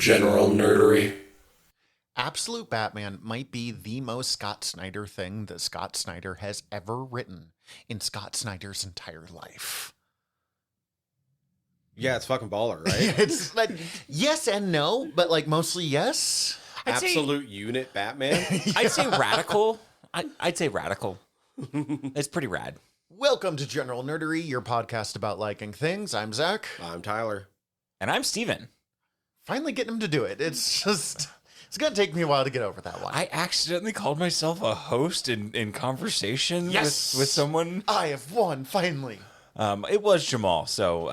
General nerdery. Absolute Batman might be the most Scott Snyder thing that Scott Snyder has ever written in Scott Snyder's entire life. Yeah, it's fucking baller, right? It's like yes and no, but like mostly yes. Absolute unit Batman. I'd say radical. I'd say radical. It's pretty rad. Welcome to General Nerdery, your podcast about liking things. I'm Zach. I'm Tyler. And I'm Steven. Finally getting him to do it. It's going to take me a while to get over that one. I accidentally called myself a host in conversation with someone. I have won, finally. It was Jamal, so...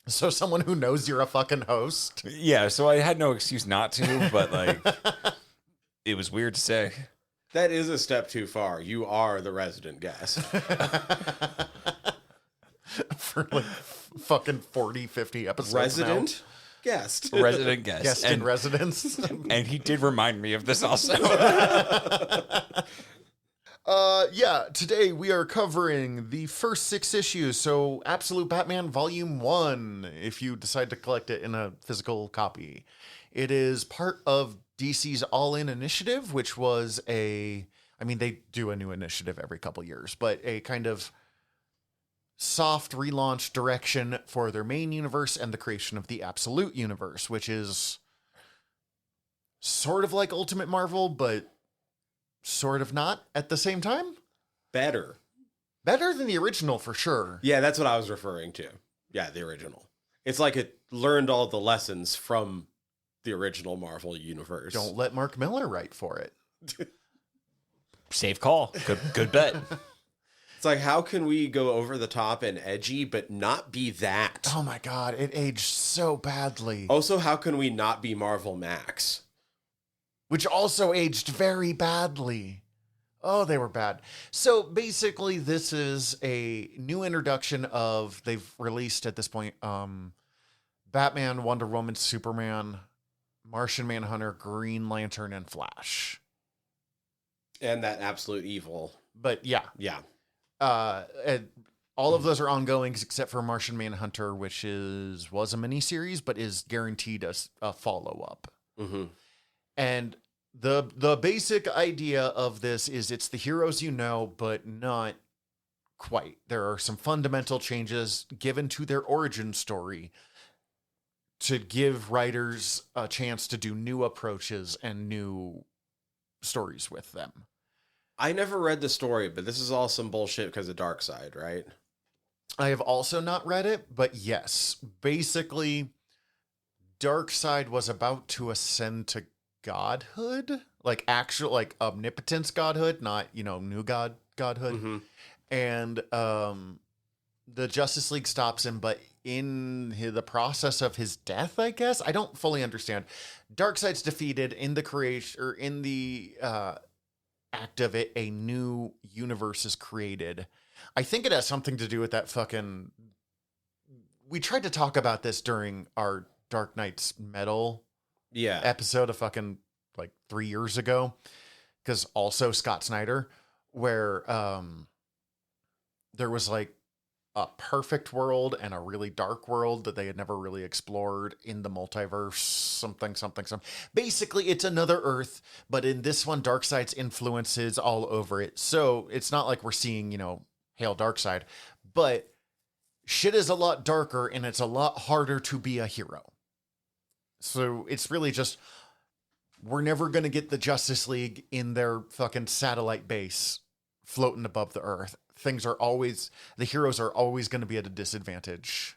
So someone who knows you're a fucking host? Yeah, so I had no excuse not to, but, like, it was weird to say. That is a step too far. You are the resident guest. For, like, fucking 40, 50 episodes Resident guest. Resident guest. Guest in residence. And he did remind me of this also. Yeah, today we are covering the first 6 issues. So Absolute Batman Volume 1, if you decide to collect it in a physical copy. It is part of DC's All-In initiative, which was they do a new initiative every couple years, but a kind of soft relaunch direction for their main universe and the creation of the Absolute universe, which is sort of like Ultimate Marvel, but sort of not at the same time. Better Better than the original for sure. Yeah, that's what I was referring to. Yeah, the original. It's like it learned all the lessons from the original Marvel universe. Don't let Mark Miller write for it. Safe call. Good bet. It's like, how can we go over the top and edgy, but not be that? Oh my God, it aged so badly. Also, how can we not be Marvel Max? Which also aged very badly. Oh, they were bad. So basically, this is a new introduction of, they've released at this point, Batman, Wonder Woman, Superman, Martian Manhunter, Green Lantern, and Flash. And that absolute evil. But yeah. Yeah. All of those are ongoings except for Martian Manhunter, which was a miniseries, but is guaranteed a follow-up. Mm-hmm. And the basic idea of this is it's the heroes you know, but not quite. There are some fundamental changes given to their origin story to give writers a chance to do new approaches and new stories with them. I never read the story, but this is all some bullshit because of Darkseid, right? I have also not read it, but yes. Basically, Darkseid was about to ascend to godhood, like actual, like omnipotence godhood, not, new godhood. Mm-hmm. And the Justice League stops him, but in the process of his death, I guess, I don't fully understand. Darkseid's defeated in the creation, or in the act of it, a new universe is created. I think it has something to do with that fucking... We tried to talk about this during our Dark Knight's Metal episode of fucking like 3 years ago, because also Scott Snyder, where there was like a perfect world and a really dark world that they had never really explored in the multiverse, something. Basically, it's another Earth, but in this one, Darkseid's influences all over it. So it's not like we're seeing, Hail Darkseid, but shit is a lot darker and it's a lot harder to be a hero. So it's really just, we're never going to get the Justice League in their fucking satellite base floating above the Earth. The heroes are always going to be at a disadvantage.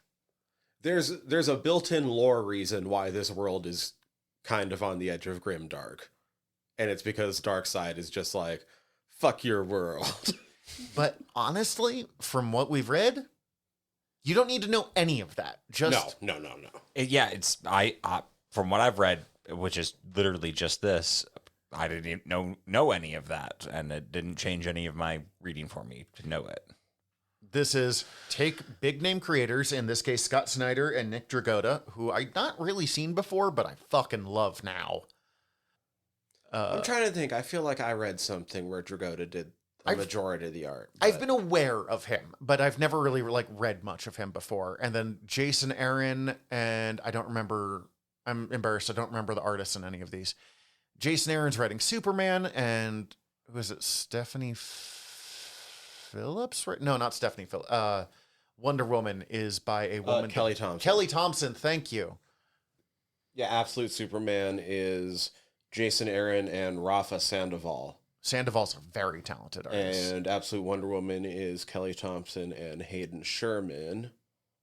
There's a built-in lore reason why this world is kind of on the edge of grimdark. And it's because Darkseid is just like, fuck your world. But honestly, from what we've read, you don't need to know any of that. Just No. Yeah, from what I've read, which is literally just this, I didn't even know any of that, and it didn't change any of my reading for me to know it. This is take big name creators, in this case Scott Snyder and Nick Dragotta, who I've not really seen before, but I fucking love now. I'm trying to think. I feel like I read something where Dragotta did a majority of the art. I've been aware of him, but I've never really read much of him before. And then Jason Aaron, and I don't remember I'm embarrassed. I don't remember the artists in any of these. Jason Aaron's writing Superman, and who is it? Stephanie Phillips? Right? No, not Stephanie Phillips. Wonder Woman is by a woman. Kelly Thompson. Kelly Thompson, thank you. Yeah, Absolute Superman is Jason Aaron and Rafa Sandoval. Sandoval's a very talented artist. And Absolute Wonder Woman is Kelly Thompson and Hayden Sherman.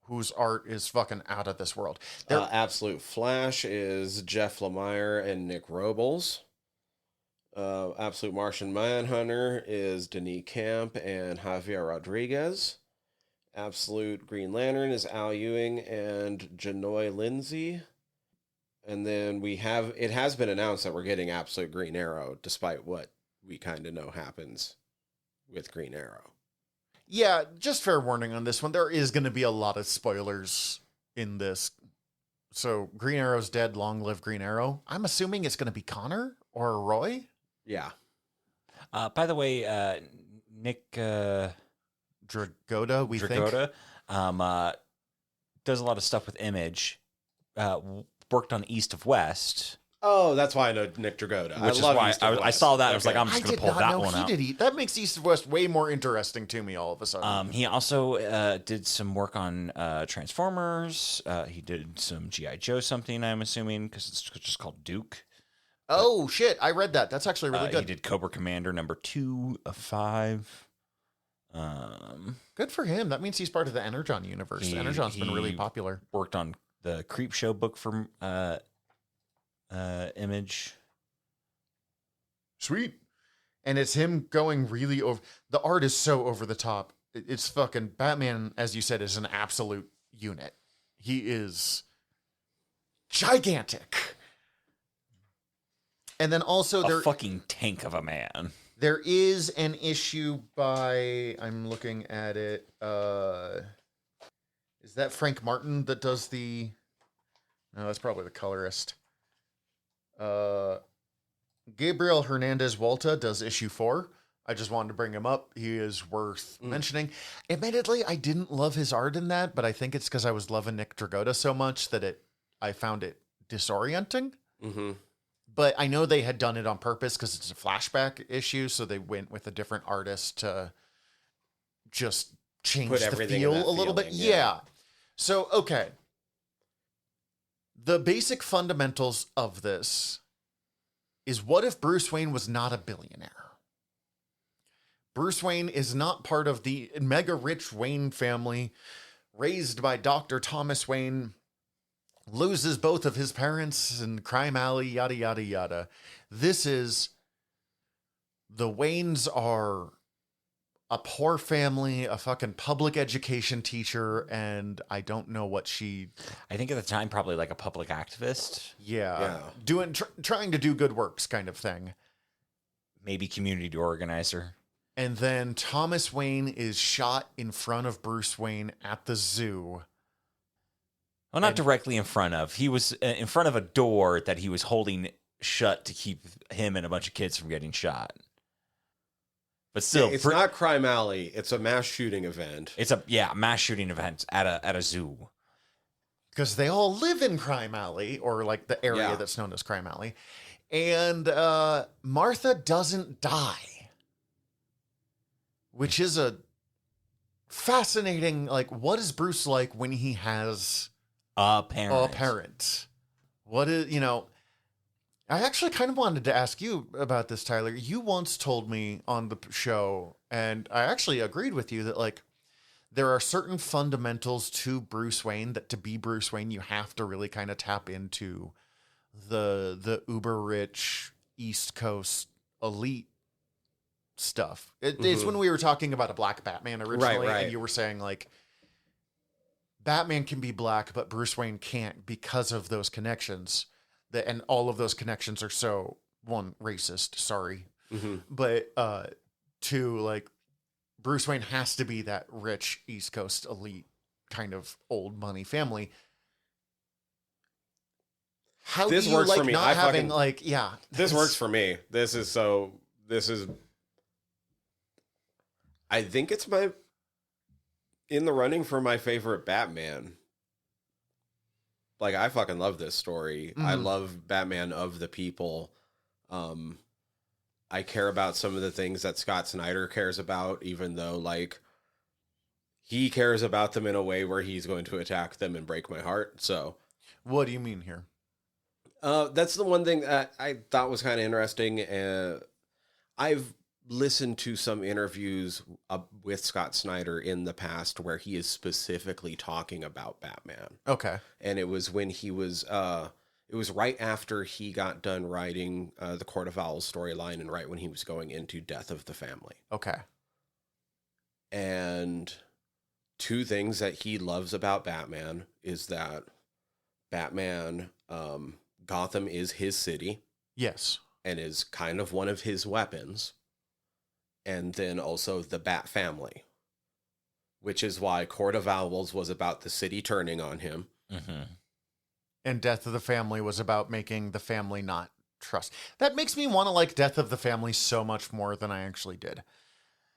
Whose art is fucking out of this world. Absolute Flash is Jeff Lemire and Nick Robles. Absolute Martian Manhunter is Denis Camp and Javier Rodriguez. Absolute Green Lantern is Al Ewing and Janoy Lindsay. And then it has been announced that we're getting Absolute Green Arrow, despite what we kind of know happens with Green Arrow. Yeah, just fair warning on this one. There is going to be a lot of spoilers in this. So Green Arrow's dead. Long live Green Arrow. I'm assuming it's going to be Connor or Roy. Yeah. By the way, Nick Dragotta, Dragotta does a lot of stuff with Image. Worked on East of West. Oh, that's why I know Nick Dragotta. Which is why I saw that. Okay. I was like, I'm just going to pull that one out. That makes East of West way more interesting to me all of a sudden. He also did some work on Transformers. He did some G.I. Joe something, I'm assuming, because it's just called Duke. Oh, shit. I read that. That's actually really good. He did Cobra Commander #2 of 5. Good for him. That means he's part of the Energon universe. Energon's been really popular. Worked on the Creepshow book from Image. Sweet. And it's him going really over. The art is so over the top. It's fucking Batman, as you said, is an absolute unit. He is gigantic. And then also a fucking tank of a man. There is an issue by, I'm looking at it. Is that Frank Martin that does the? No, that's probably the colorist. Gabriel Hernandez Walta does issue 4. I just wanted to bring him up. He is worth mentioning. Admittedly, I didn't love his art in that, but I think it's because I was loving Nick Dragotta so much that I found it disorienting. Mm-hmm. But I know they had done it on purpose because it's a flashback issue, so they went with a different artist to just change the feel a little bit. Yeah. So, okay. The basic fundamentals of this is, what if Bruce Wayne was not a billionaire? Bruce Wayne is not part of the mega rich Wayne family, raised by Dr. Thomas Wayne, loses both of his parents in crime alley, yada, yada, yada. This is, the Waynes are a poor family, a fucking public education teacher, and I don't know what I think at the time, probably like a public activist. Yeah. Trying to do good works kind of thing. Maybe community organizer. And then Thomas Wayne is shot in front of Bruce Wayne at the zoo. Well, not directly in front of. He was in front of a door that he was holding shut to keep him and a bunch of kids from getting shot. But still, it's not Crime Alley. It's a mass shooting event. It's a mass shooting event at a zoo. Because they all live in Crime Alley, or like the area that's known as Crime Alley. And Martha doesn't die, which is a fascinating, like, what is Bruce like when he has a parent? A parent. What is, I actually kind of wanted to ask you about this, Tyler. You once told me on the show, and I actually agreed with you, that like there are certain fundamentals to Bruce Wayne that to be Bruce Wayne, you have to really kind of tap into the uber rich East Coast elite stuff. It's when we were talking about a black Batman originally, right. And you were saying like Batman can be black, but Bruce Wayne can't because of those connections. And all of those connections are so, one, racist, sorry. Mm-hmm. But two, like, Bruce Wayne has to be that rich East Coast elite kind of old money family. How this do you works like for me. not having This works for me. This is I think it's in the running for my favorite Batman. like, I fucking love this story. I Mhm. love Batman of the People. I care about some of the things that Scott Snyder cares about, even though, like, he cares about them in a way where he's going to attack them and break my heart. So, What do you mean here? that's the one thing that I thought was kind of interesting. I've listened to some interviews with Scott Snyder in the past where he is specifically talking about Batman. Okay. And it was when he was, it was right after he got done writing the Court of Owls storyline and right when he was going into Death of the Family. Okay. And two things that he loves about Batman is that Batman, Gotham is his city Yes. and is kind of one of his weapons. And then also the Bat family, which is why Court of Owls was about the city turning on him. Mm-hmm. And Death of the Family was about making the family not trust. That makes me want to like Death of the Family so much more than I actually did.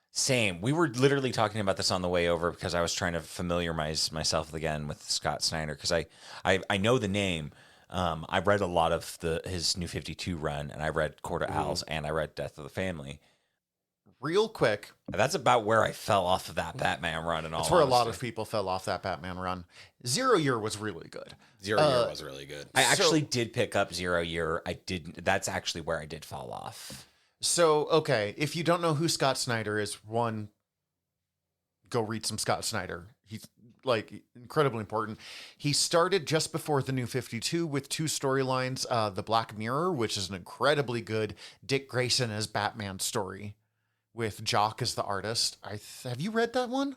Same. We were literally talking about this on the way over because I was trying to familiarize myself again with Scott Snyder because I know the name. I read a lot of his New 52 run, and I read Court of Owls, and I read Death of the Family. Real quick, That's about where I fell off of that Batman run. And all that's where a lot honesty. of people fell off that Batman run. Zero Year was really good. Zero Year was really good. I actually did pick up 0 Year. I didn't. That's actually where I did fall off. So, okay, if you don't know who Scott Snyder is, one, go read some Scott Snyder. He's like incredibly important. He started just before the New 52 with two storylines, The Black Mirror, which is an incredibly good Dick Grayson as Batman story with Jock as the artist. Have you read that one?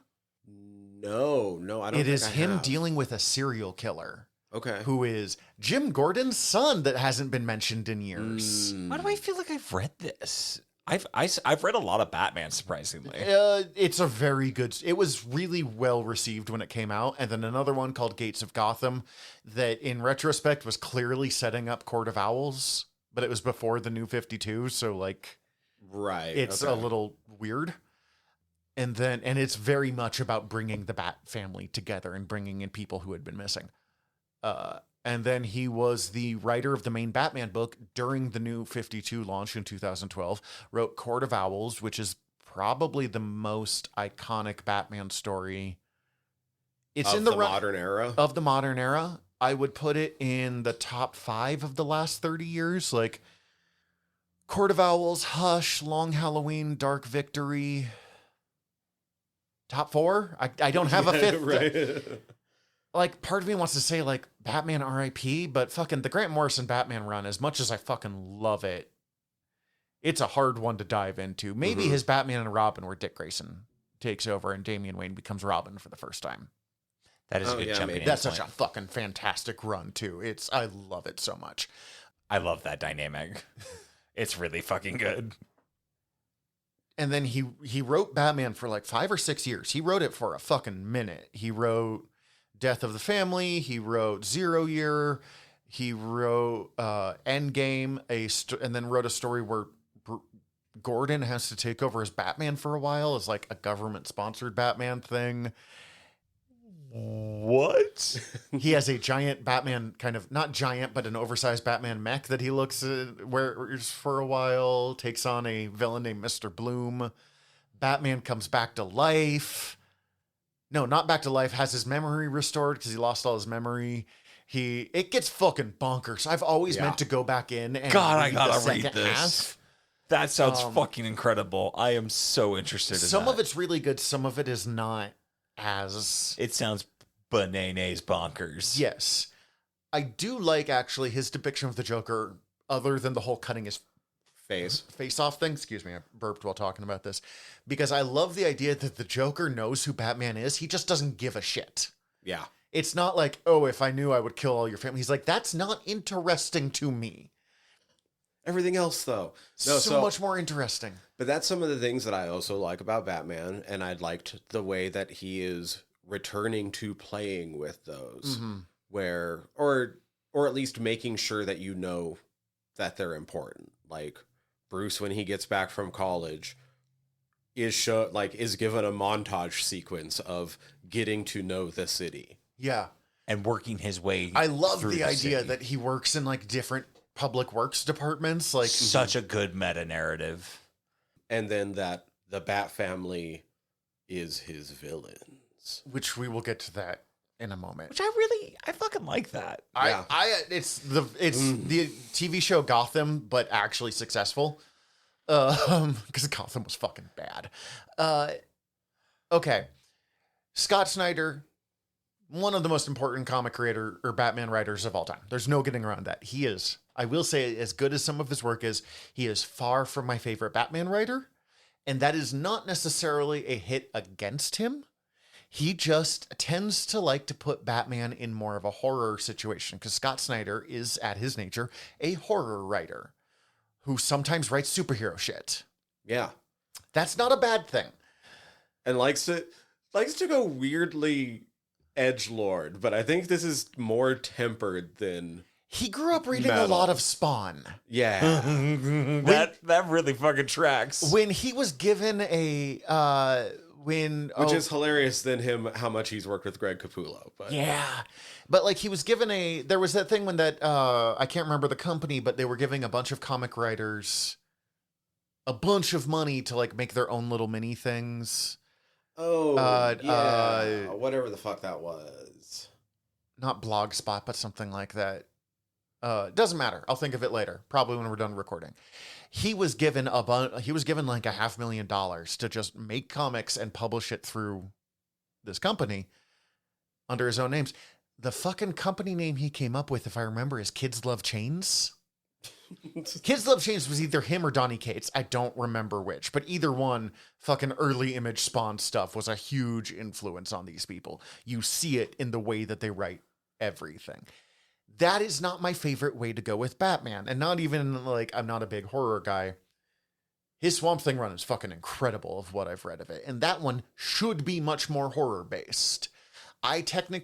No, I don't. It is think I him have. dealing with a serial killer Okay. who is Jim Gordon's son that hasn't been mentioned in years. Why do I feel like I've read this? I've read a lot of Batman, surprisingly. It's a very good. It was really well received when it came out, and then another one called Gates of Gotham, that in retrospect was clearly setting up Court of Owls, but it was before the New 52, so like, Right. it's okay. a little weird. And it's very much about bringing the Bat family together and bringing in people who had been missing. And then he was the writer of the main Batman book during the New 52 launch in 2012, wrote Court of Owls, which is probably the most iconic Batman story. It's Of in the modern era. of the modern era. I would put it in the top 5 of the last 30 years. Like Court of Owls, Hush, Long Halloween, Dark Victory. Top 4? I don't have a fifth. Right. Like, part of me wants to say, like, Batman RIP, but fucking the Grant Morrison Batman run, as much as I fucking love it, it's a hard one to dive into. Maybe his Batman and Robin, where Dick Grayson takes over and Damian Wayne becomes Robin for the first time. That is Oh, a good yeah, jumping maybe. in That's point. such a fucking fantastic run, too. I love it so much. I love that dynamic. It's really fucking good. And then he wrote Batman for like 5 or 6 years. He wrote it for a fucking minute. He wrote Death of the Family. He wrote 0 Year. He wrote Endgame, and then wrote a story where Gordon has to take over as Batman for a while as like a government-sponsored Batman thing. What? He has a giant Batman, kind of, not giant, but an oversized Batman mech that he looks at, wears for a while, takes on a villain named Mr. Bloom. Batman comes back to life. No, not back to life, has his memory restored because he lost all his memory. It gets fucking bonkers. I've always meant to go back in and God, I read the gotta read second this. half. That sounds fucking incredible. I am so interested in Some that. of it's really good, some of it is not as... It sounds bananas bonkers. Yes. I do like, actually, his depiction of the Joker, other than the whole cutting his face off thing. Excuse me, I burped while talking about this. Because I love the idea that the Joker knows who Batman is. He just doesn't give a shit. Yeah. It's not like, oh, if I knew, I would kill all your family. He's like, that's not interesting to me. Everything else, though. No, so much more interesting. But that's some of the things that I also like about Batman, and I liked the way that he is returning to playing with those, where, or at least making sure that you know that they're important. Like Bruce, when he gets back from college, is given a montage sequence of getting to know the city. Yeah. and working his way. I love through the idea city. that he works in like different public works departments. Like Such a good meta narrative. And then that the Bat family is his villains. which we will get to that in a moment. Which I fucking like that. Yeah. It's the TV show Gotham, but actually successful. Because Gotham was fucking bad. Okay, Scott Snyder, one of the most important comic creator or Batman writers of all time. There's no getting around that. He is, I will say, as good as some of his work is, he is far from my favorite Batman writer, and that is not necessarily a hit against him. He just tends to like to put Batman in more of a horror situation because Scott Snyder is, at his nature, a horror writer who sometimes writes superhero shit. Yeah. That's not a bad thing. And likes to go weirdly edgelord, but I think this is more tempered than He grew up reading a Metal. lot of Spawn. yeah. that really fucking tracks. When he was given a Which is hilarious than him how much he's worked with Greg Capullo. But yeah, but like he was given there was that thing when that I can't remember the company, but they were giving a bunch of comic writers a bunch of money to like make their own little mini things. Oh, whatever the fuck that was. Not Blogspot, but something like that. Doesn't matter. I'll think of it later. Probably when we're done recording. He was given like $500,000 to just make comics and publish it through this company under his own names. The fucking company name he came up with, if I remember, is Kids Love Chains. Kids Love Chains was either him or Donny Cates. I don't remember which, but either one, fucking early Image Spawn stuff was a huge influence on these people. You see it in the way that they write everything. That is not my favorite way to go with Batman. And not even like, I'm not a big horror guy. His Swamp Thing run is fucking incredible of what I've read of it. And that one should be much more horror based. I personally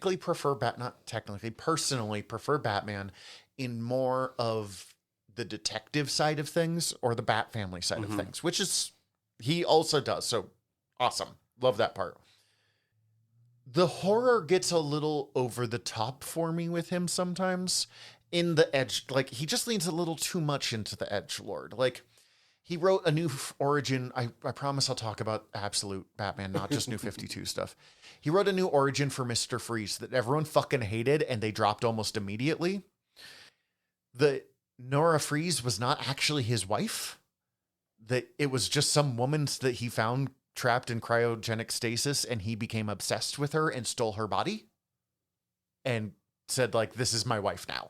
prefer Batman in more of the detective side of things or the Bat family side of things, which is, he also does. So awesome. Love that part. The horror gets a little over the top for me with him sometimes in the edge. Like he just leans a little too much into the edgelord. Like he wrote a new origin. I promise I'll talk about absolute Batman, not just New 52 stuff. He wrote a new origin for Mr. Freeze that everyone fucking hated and they dropped almost immediately. The Nora Freeze was not actually his wife. That it was just some woman that he found trapped in cryogenic stasis, and he became obsessed with her and stole her body and said, like, this is my wife now.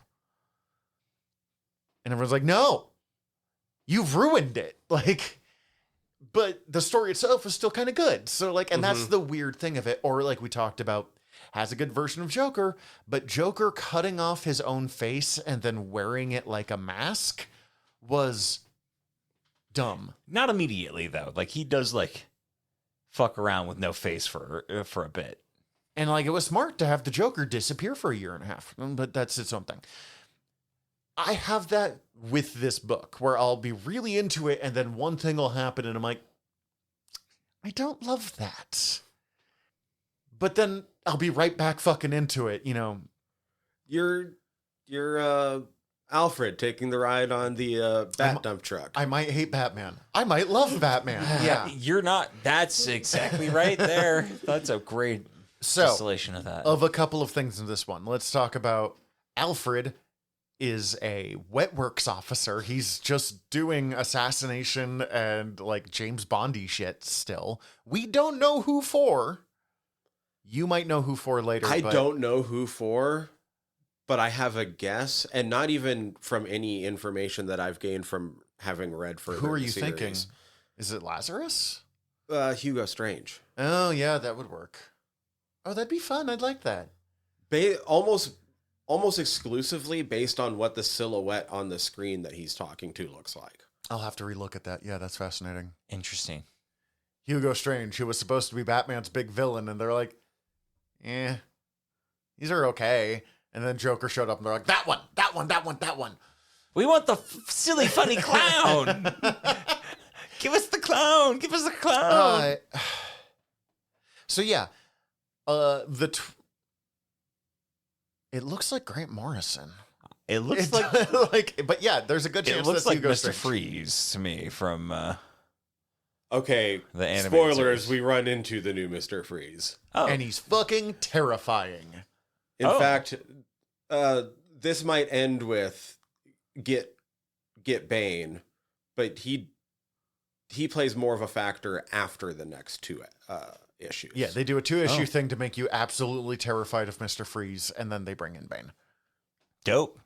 And everyone's like, no, you've ruined it. Like, but the story itself was still kind of good. So like, and that's the weird thing of it. Or like we talked about, has a good version of Joker, but Joker cutting off his own face and then wearing it like a mask was dumb. Not immediately though. Like he does like fuck around with no face for a bit. And like, it was smart to have the Joker disappear for a year and a half, but that's its own thing. I have that with this book where I'll be really into it and then one thing will happen and I'm like, I don't love that. But then I'll be right back fucking into it, you know. You're Alfred taking the ride on the Bat dump truck. I might hate Batman. I might love Batman. Yeah. You're not. That's exactly right there. That's a great distillation of that. Of a couple of things in this one, let's talk about Alfred is a wet works officer. He's just doing assassination and like James Bondy shit still. We don't know who for. You might know who for later. I don't know who for, but I have a guess, and not even from any information that I've gained from having read further. Who are in the you series. thinking? Is it Lazarus? Hugo Strange. Oh yeah, that would work. Oh, that'd be fun. I'd like that. Almost exclusively based on what the silhouette on the screen that he's talking to looks like. I'll have to relook at that. Yeah, that's fascinating. Interesting. Hugo Strange, who was supposed to be Batman's big villain, and they're like, these are okay. And then Joker showed up and they're like, that one. We want the silly, funny clown. Give us the clown. Give us the clown. So yeah, It looks like Grant Morrison. It looks It's like but yeah, there's a good chance it looks that's like Hugo Mr. Strange. Freeze to me from Okay, the animated spoilers, series. we run into the new Mr. Freeze. Oh, And he's fucking terrifying. In Oh. fact, this might end with get Bane, but he plays more of a factor after the next two issues. Yeah, they do a 2-issue Oh. thing to make you absolutely terrified of Mr. Freeze, and then they bring in Bane. dope.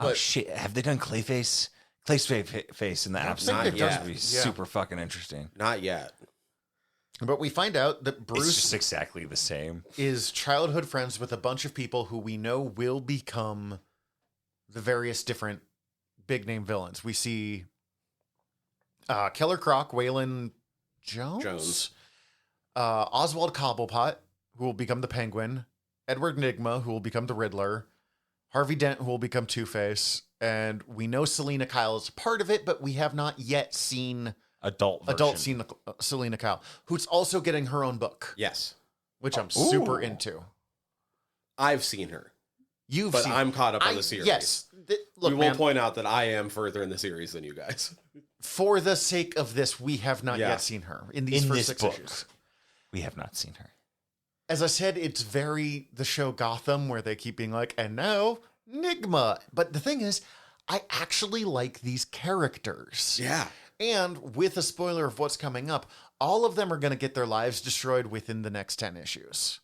Oh But- shit! Have they done Clayface? Clayface in the app. think they've That done would be it. Yeah. super fucking interesting. Not yet. But we find out that It's Bruce just exactly the same. is childhood friends with a bunch of people who we know will become the various different big name villains. We see Killer Croc, Waylon Jones. Oswald Cobblepot, who will become the Penguin, Edward Nygma, who will become the Riddler, Harvey Dent, who will become Two-Face, and we know Selena Kyle is part of it, but we have not yet seen Adult version. Selena Kyle, who's also getting her own book, Yes. which I'm super Ooh. into. I've seen her, You've but seen I'm caught up on the series. Yes. Look, we will man, point out that I am further in the series than you guys. for the sake of this, we have not Yeah. yet seen her in these In first this 6 book. issues. We have not seen her. As I said, it's very the show Gotham, where they keep being like, and now Nygma. But the thing is, I actually like these characters. Yeah. And with a spoiler of what's coming up, all of them are going to get their lives destroyed within the next 10 issues.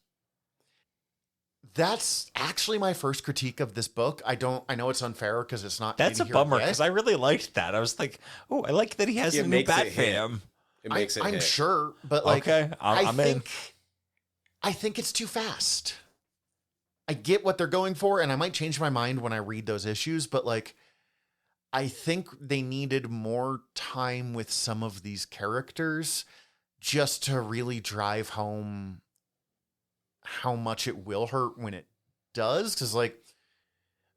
That's actually my first critique of this book. I know it's unfair because it's not. That's a in here bummer yet. because I really liked that. I was like, oh, I like that he has It a new makes Bat it hit. fam. It makes it I'm hit. sure, but like, Okay, I'm in. I think it's too fast. I get what they're going for, and I might change my mind when I read those issues, but like, I think they needed more time with some of these characters just to really drive home how much it will hurt when it does. Because, like,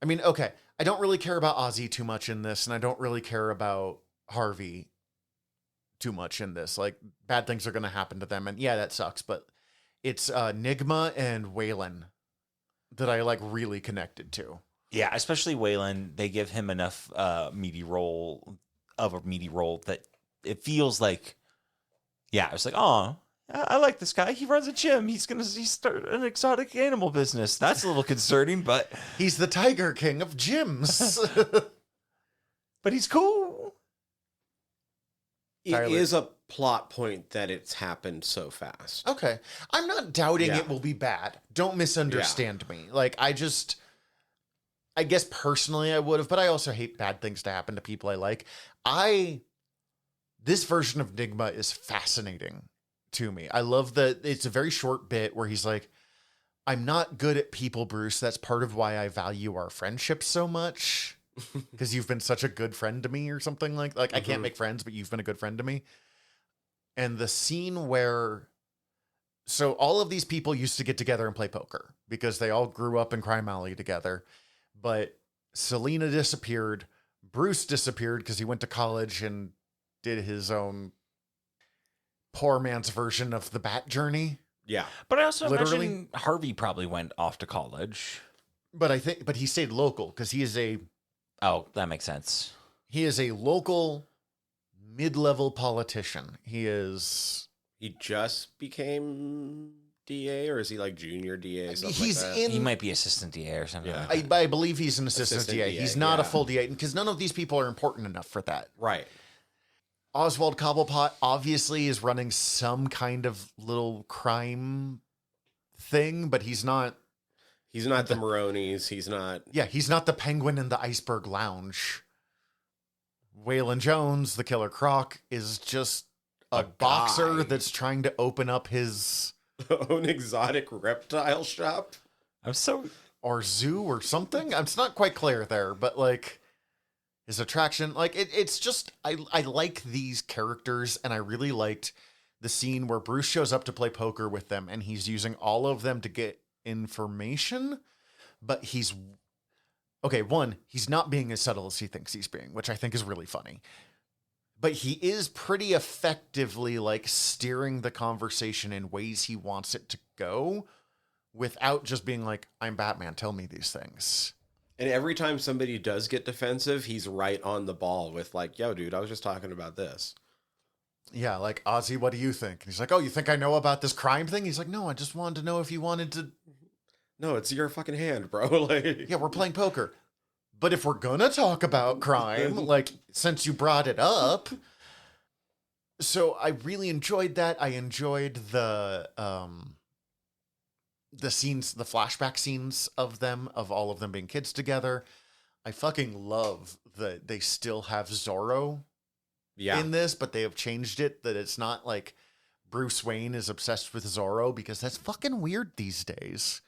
I mean, okay, I don't really care about Ozzy too much in this, and I don't really care about Harvey too much in this. Like, bad things are going to happen to them, and yeah, that sucks, but it's Nygma and Waylon that I like really connected to. Yeah, especially Waylon. They give him enough meaty role that it feels like, yeah, it's like, oh, I like this guy. He runs a gym. He's start an exotic animal business. That's a little concerning, but He's the Tiger King of gyms. but he's cool. It Tyler. is a plot point that it's happened so fast. Okay. I'm not doubting Yeah. it will be bad. Don't misunderstand me. Like, I guess personally I would have, but I also hate bad things to happen to people I like. This version of Nygma is fascinating to me. I love that it's a very short bit where he's like, I'm not good at people, Bruce. That's part of why I value our friendship so much. Because you've been such a good friend to me or something like I can't make friends, but you've been a good friend to me. And the scene where, so all of these people used to get together and play poker because they all grew up in Crime Alley together. But Selena disappeared. Bruce disappeared because he went to college and did his own poor man's version of the Bat journey. Yeah. But I also Literally. imagine Harvey probably went off to college. But he stayed local because he is a That makes sense. local mid-level politician. He just became DA, or is he like junior DA? Something he's like that? in He might be assistant DA or something. Yeah. Like that. I believe he's an assistant, Assistant DA. DA, He's not a yeah. full DA because none of these people are important enough for that. Right. Oswald Cobblepot obviously is running some kind of little crime thing, but he's not. He's not the Maronis. He's not. Yeah, he's not the Penguin in the Iceberg Lounge. Waylon Jones, the Killer Croc, is just a boxer guy. that's trying to open up his own exotic reptile shop. I'm so or zoo or something. It's not quite clear there, but like his attraction, like it's just I like these characters, and I really liked the scene where Bruce shows up to play poker with them, and he's using all of them to get information, but he's not being as subtle as he thinks he's being, which I think is really funny. But he is pretty effectively like steering the conversation in ways he wants it to go without just being like, I'm Batman, tell me these things. And every time somebody does get defensive, he's right on the ball with like, yo, dude, I was just talking about this. Yeah, like, Ozzy, what do you think? And he's like, oh, you think I know about this crime thing? He's like, no, I just wanted to know if you wanted to... No, it's your fucking hand, bro. Like, Yeah, we're playing poker. But if we're gonna talk about crime, like, since you brought it up... So I really enjoyed that. I enjoyed the scenes, the flashback scenes of all of them being kids together. I fucking love that they still have Zorro in this, but they have changed it, that it's not like Bruce Wayne is obsessed with Zorro, because that's fucking weird these days.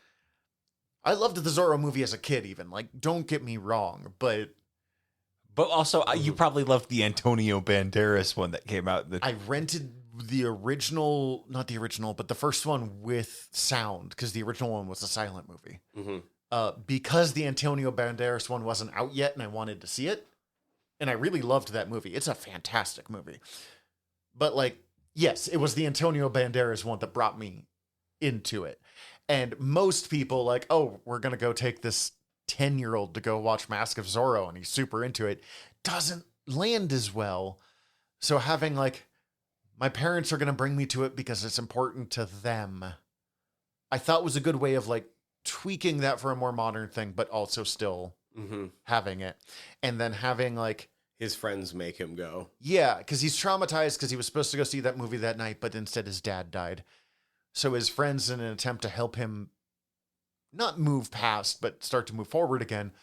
I loved the Zorro movie as a kid, even. Like, don't get me wrong, but also, you probably loved the Antonio Banderas one that came out. I rented the original, not the original, but the first one with sound, because the original one was a silent movie. Because the Antonio Banderas one wasn't out yet, and I wanted to see it. And I really loved that movie. It's a fantastic movie. But, like, yes, it was the Antonio Banderas one that brought me into it. And most people, like, oh, we're going to go take this 10-year-old to go watch Mask of Zorro, and he's super into it, doesn't land as well. So having, like, my parents are going to bring me to it because it's important to them, I thought was a good way of, like, tweaking that for a more modern thing, but also still having it. And then having, like... his friends make him go. Yeah, because he's traumatized because he was supposed to go see that movie that night, but instead his dad died. So his friends, in an attempt to help him not move past, but start to move forward again,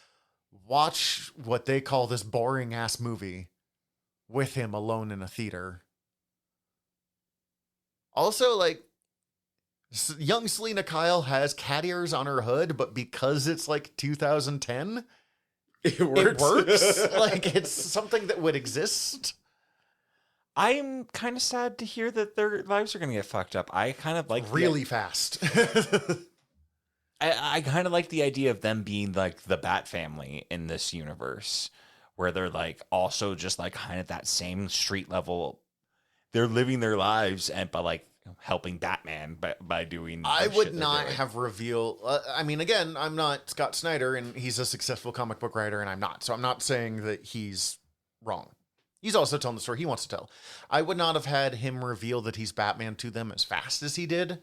watch what they call this boring-ass movie with him alone in a theater. Also, like, young Selena Kyle has cat ears on her hood, but because it's, like, 2010... It works. Like, it's something that would exist. I'm kind of sad to hear that their lives are going to get fucked up. I kind of like really fast. I kind of like the idea of them being like the Bat family in this universe, where they're like also just like kind of that same street level. They're living their lives but like helping Batman by doing. I would not have revealed. I mean, again, I'm not Scott Snyder, and he's a successful comic book writer, and I'm not. So I'm not saying that he's wrong. He's also telling the story he wants to tell. I would not have had him reveal that he's Batman to them as fast as he did.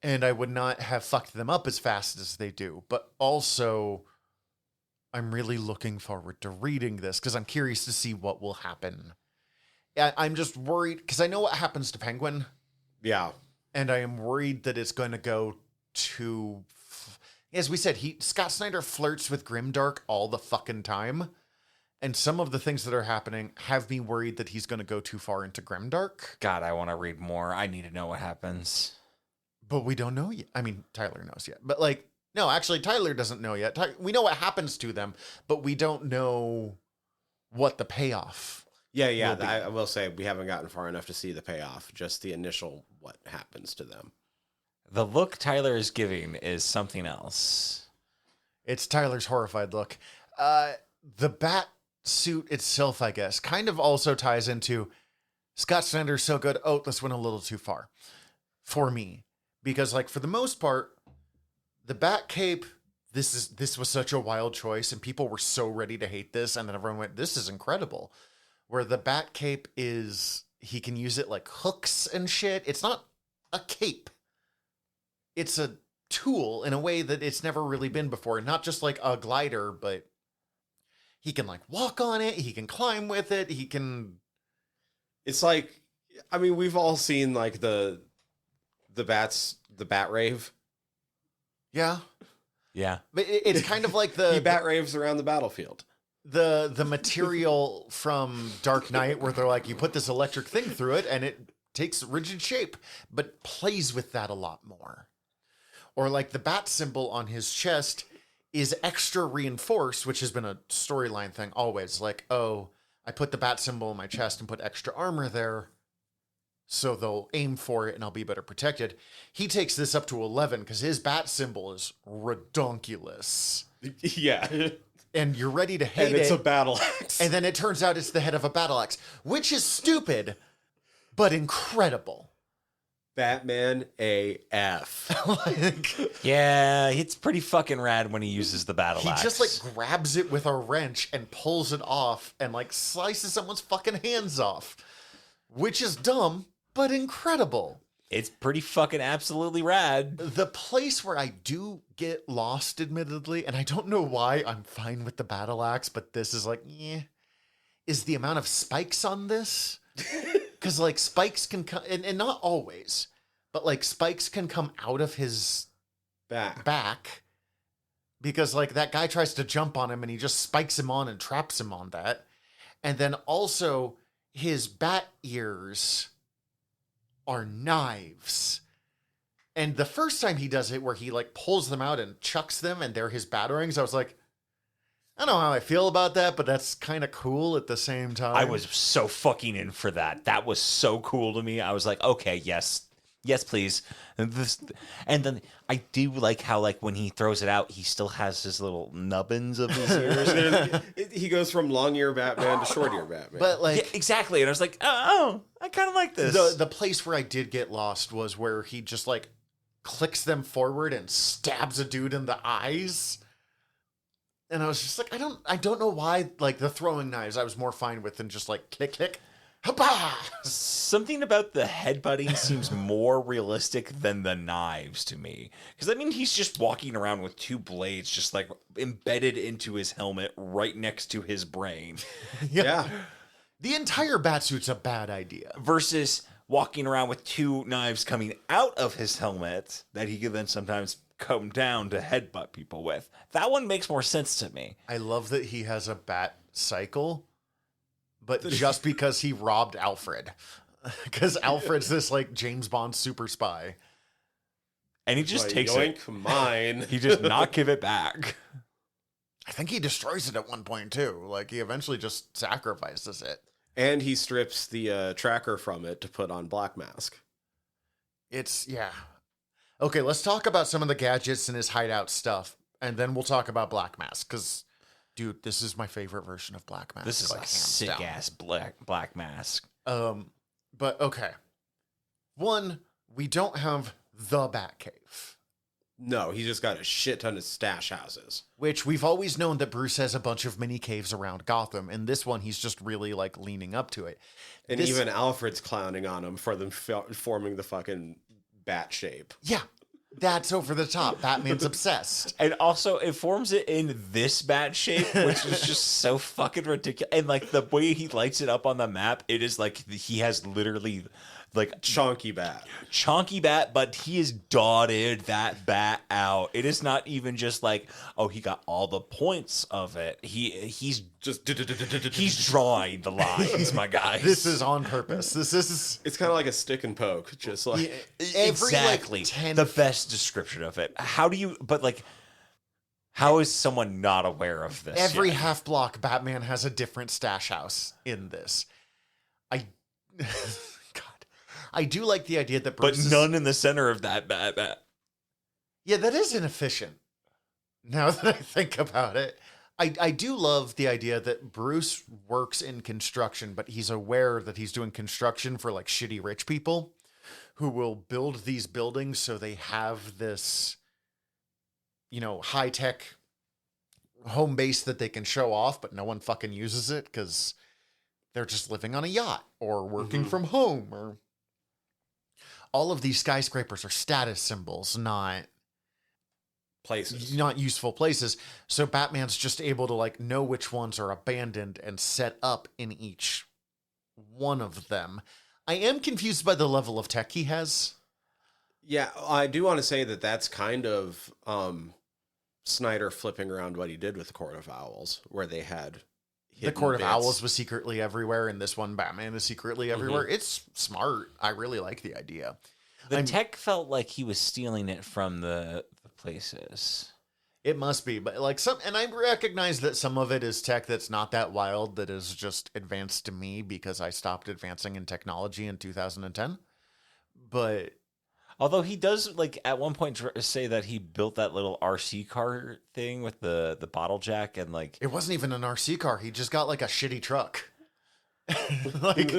And I would not have fucked them up as fast as they do. But also, I'm really looking forward to reading this because I'm curious to see what will happen. I'm just worried because I know what happens to Penguin. Yeah. And I am worried that it's going to go to... As we said, Scott Snyder flirts with Grimdark all the fucking time. And some of the things that are happening have me worried that he's going to go too far into Grimdark. God, I want to read more. I need to know what happens. But we don't know yet. I mean, Tyler knows yet. But, like, no, actually, Tyler doesn't know yet. We know what happens to them, but we don't know what the payoff. Yeah. I will say we haven't gotten far enough to see the payoff. Just the initial what happens to them. The look Tyler is giving is something else. It's Tyler's horrified look. The bat suit itself, I guess, kind of also ties into Scott Snyder's so good. Oh, this went a little too far for me. Because, like, for the most part, the bat cape, this was such a wild choice, and people were so ready to hate this, and then everyone went, this is incredible. Where the bat cape is, he can use it like hooks and shit. It's not a cape. It's a tool in a way that it's never really been before. Not just like a glider, but he can like walk on it. He can climb with it. He can... It's like, I mean, we've all seen like the bat rave. Yeah. Yeah. But it's kind of like the... He bat raves around the battlefield. The material from Dark Knight where they're like, you put this electric thing through it and it takes rigid shape, but plays with that a lot more. Or like the bat symbol on his chest is extra reinforced, which has been a storyline thing always. Like, oh, I put the bat symbol on my chest and put extra armor there, so they'll aim for it and I'll be better protected. He takes this up to 11 because his bat symbol is redonkulous. Yeah. And you're ready to hate it. And it's a battle axe. And then it turns out it's the head of a battle axe, which is stupid, but incredible. Batman AF. Like, Yeah, it's pretty fucking rad when he uses the battle he axe. just like grabs it with a wrench and pulls it off and like slices someone's fucking hands off, which is dumb but incredible. It's pretty fucking absolutely rad. The place where I do get lost, admittedly, and I don't know why I'm fine with the battle axe, but this is like, is the amount of spikes on this. Because, like, spikes can come, and not always, but, like, spikes can come out of his back. Because, like, that guy tries to jump on him and he just spikes him on and traps him on that. And then also, his bat ears are knives. And the first time he does it, where he, like, pulls them out and chucks them and they're his batarangs, I was like, I don't know how I feel about that, but that's kind of cool at the same time. I was so fucking in for that. That was so cool to me. I was like, okay, yes, please. And then I do like how, like, when he throws it out, he still has his little nubbins of his ears. He goes from long ear Batman to short ear Batman. But, like, Yeah, exactly. And I was like, oh, I kind of like this. the place where I did get lost was where he just, like, clicks them forward and stabs a dude in the eyes. And I was just like, I don't know why, like, the throwing knives I was more fine with than just like click, click, hoppa. Something about the headbutting seems more realistic than the knives to me. Because, I mean, he's just walking around with two blades just, like, embedded into his helmet right next to his brain. Yeah. The entire batsuit's a bad idea. Versus walking around with two knives coming out of his helmet that he can then sometimes come down to headbutt people with. That one makes more sense to me. I love that he has a bat cycle, but just because he robbed Alfred. Because Alfred's this, like, James Bond super spy. And he just Like, takes yoink, it. mine. He does not give it back. I think he destroys it at one point, too. Like, he eventually just sacrifices it. And he strips the tracker from it to put on Black Mask. Yeah. Okay, let's talk about some of the gadgets and his hideout stuff, and then we'll talk about Black Mask, because, dude, this is my favorite version of Black Mask. This is like, a hands sick down. ass black mask. But, okay. One, we don't have the Batcave, No, he just got a shit ton of stash houses. which we've always known that Bruce has a bunch of mini caves around Gotham. In this one, he's just really, like, leaning up to it. And This- even Alfred's clowning on him for them forming the fucking bat shape. Yeah, that's over the top. Batman's obsessed. And also, it forms it in this bat shape, which is just so fucking ridiculous. And, like, the way he lights it up on the map, it is like he has literally, like, Chonky bat. chonky bat, but he has dotted that bat out. It is not even just like, oh, he got all the points of it. He's Just he's drawing the lines, my guy. This is on purpose. This is It's kind of like a stick and poke, just like every, exactly like, 10 the best description of it. How is someone not aware of this? Every yet? half block, Batman has a different stash house in this. God, I do like the idea that but Bruce is- none in the center of that bat. Yeah, that is inefficient. Now that I think about it, I do love the idea that Bruce works in construction, but he's aware that he's doing construction for, like, shitty rich people who will build these buildings so they have this, you know, high-tech home base that they can show off, but no one fucking uses it because they're just living on a yacht or working from home. Or all of these skyscrapers are status symbols, not places. useful places. So Batman's just able to, like, know which ones are abandoned and set up in each one of them. I am confused by the level of tech he has. Yeah, I do want to say that that's kind of Snyder flipping around what he did with the Court of Owls, where they had The hidden Court of bits. Owls was secretly everywhere, and this one, Batman, is secretly everywhere. It's smart. I really like the idea. The tech felt like he was stealing it from the places. It must be, but, like, and I recognize that some of it is tech that's not that wild, that is just advanced to me because I stopped advancing in technology in 2010. But Although he does, like, at one point say that he built that little RC car thing with the bottle jack and, like, it wasn't even an RC car. He just got, like, a shitty truck. Like,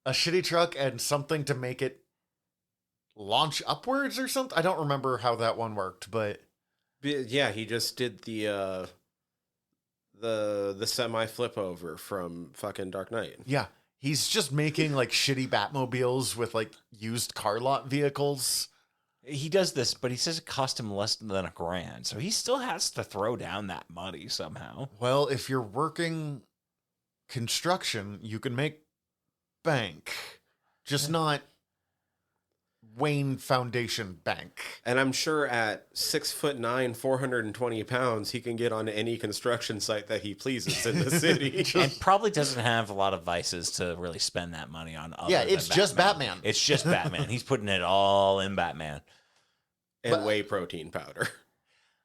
a shitty truck and something to make it launch upwards or something. I don't remember how that one worked, but Yeah, he just did the semi flip over from fucking Dark Knight. yeah, he's just making like shitty Batmobiles with like used car lot vehicles. He does this, but he says it cost him less than $1,000, so he still has to throw down that money somehow. Well, if you're working construction, you can make bank, just not Wayne Foundation Bank. And I'm sure at 6'9", 420 pounds, he can get on any construction site that he pleases in the city. And probably doesn't have a lot of vices to really spend that money on. Yeah, it's just Batman. It's just Batman. He's putting it all in Batman. And whey protein powder.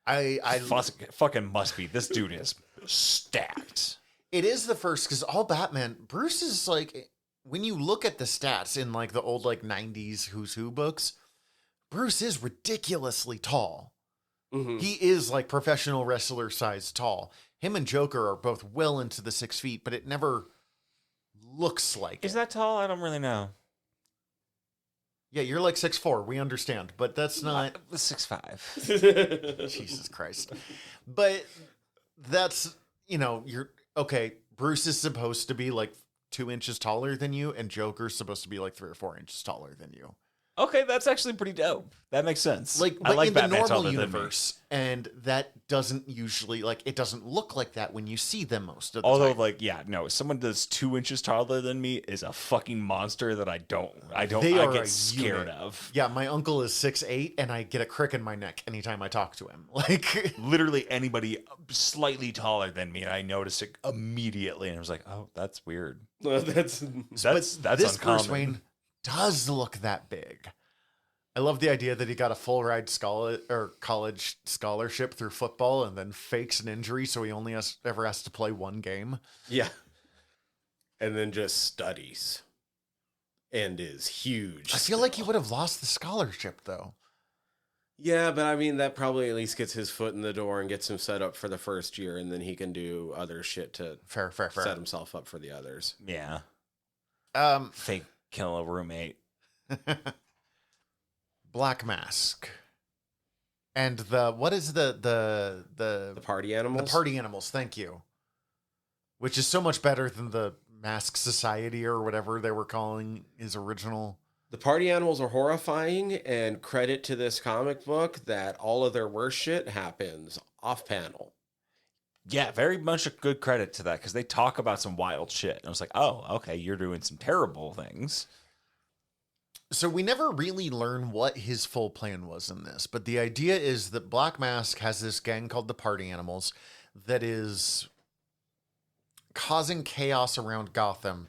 I fucking must be. This dude is stacked. It is the first, because all Batman, Bruce is like, when you look at the stats in like the old like 90s Who's Who books, Bruce is ridiculously tall. Mm-hmm. He is like professional wrestler size tall. Him and Joker are both well into the 6 feet, but it never looks like Is it. that tall? I don't really know. Yeah, you're like 6'4", we understand, but that's not 6'5". Jesus Christ. But that's, you're okay. Bruce is supposed to be like 2 inches taller than you, and Joker's supposed to be like 3 or 4 inches taller than you. Okay, that's actually pretty dope. That makes sense. Like, I but like in the Batman normal taller than me. universe, and that doesn't usually, like, it doesn't look like that when you see them most of the Although, time. like, yeah, no, someone that's 2 inches taller than me is a fucking monster that I They are get a scared unit. of. Yeah, my uncle is 6'8", and I get a crick in my neck anytime I talk to him. Like, Literally anybody slightly taller than me, and I notice it immediately, and I was like, oh, that's weird. That's That's this uncommon. Bruce Wayne does look that big. I love the idea that he got a full ride college scholarship through football and then fakes an injury, so he only ever has to play one game. yeah. And then just studies. And is huge. I feel like he would have lost the scholarship, though. Yeah, but I mean, that probably at least gets his foot in the door and gets him set up for the first year, and then he can do other shit to Fair. set himself up for the others. Yeah. Fake Kill a roommate. Black Mask. And what is the Party animals? The party animals, thank you. Which is so much better than the Mask Society or whatever they were calling his original. The party animals are horrifying, and credit to this comic book that all of their worst shit happens off panel. Yeah, very much a good credit to that, because they talk about some wild shit. And I was like, oh, okay, you're doing some terrible things. So we never really learn what his full plan was in this, but the idea is that Black Mask has this gang called the Party Animals that is causing chaos around Gotham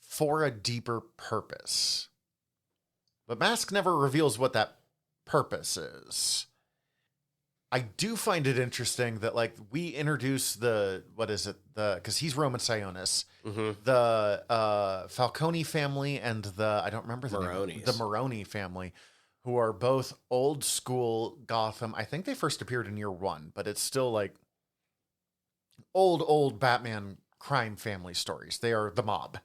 for a deeper purpose. But Mask never reveals what that purpose is. I do find it interesting that, like, we introduce because he's Roman Sionis, Mm-hmm. the Falcone family and I don't remember the name, Maronis. the Maroni family, who are both old school Gotham. I think they first appeared in year 1, but it's still like old Batman crime family stories. They are the mob.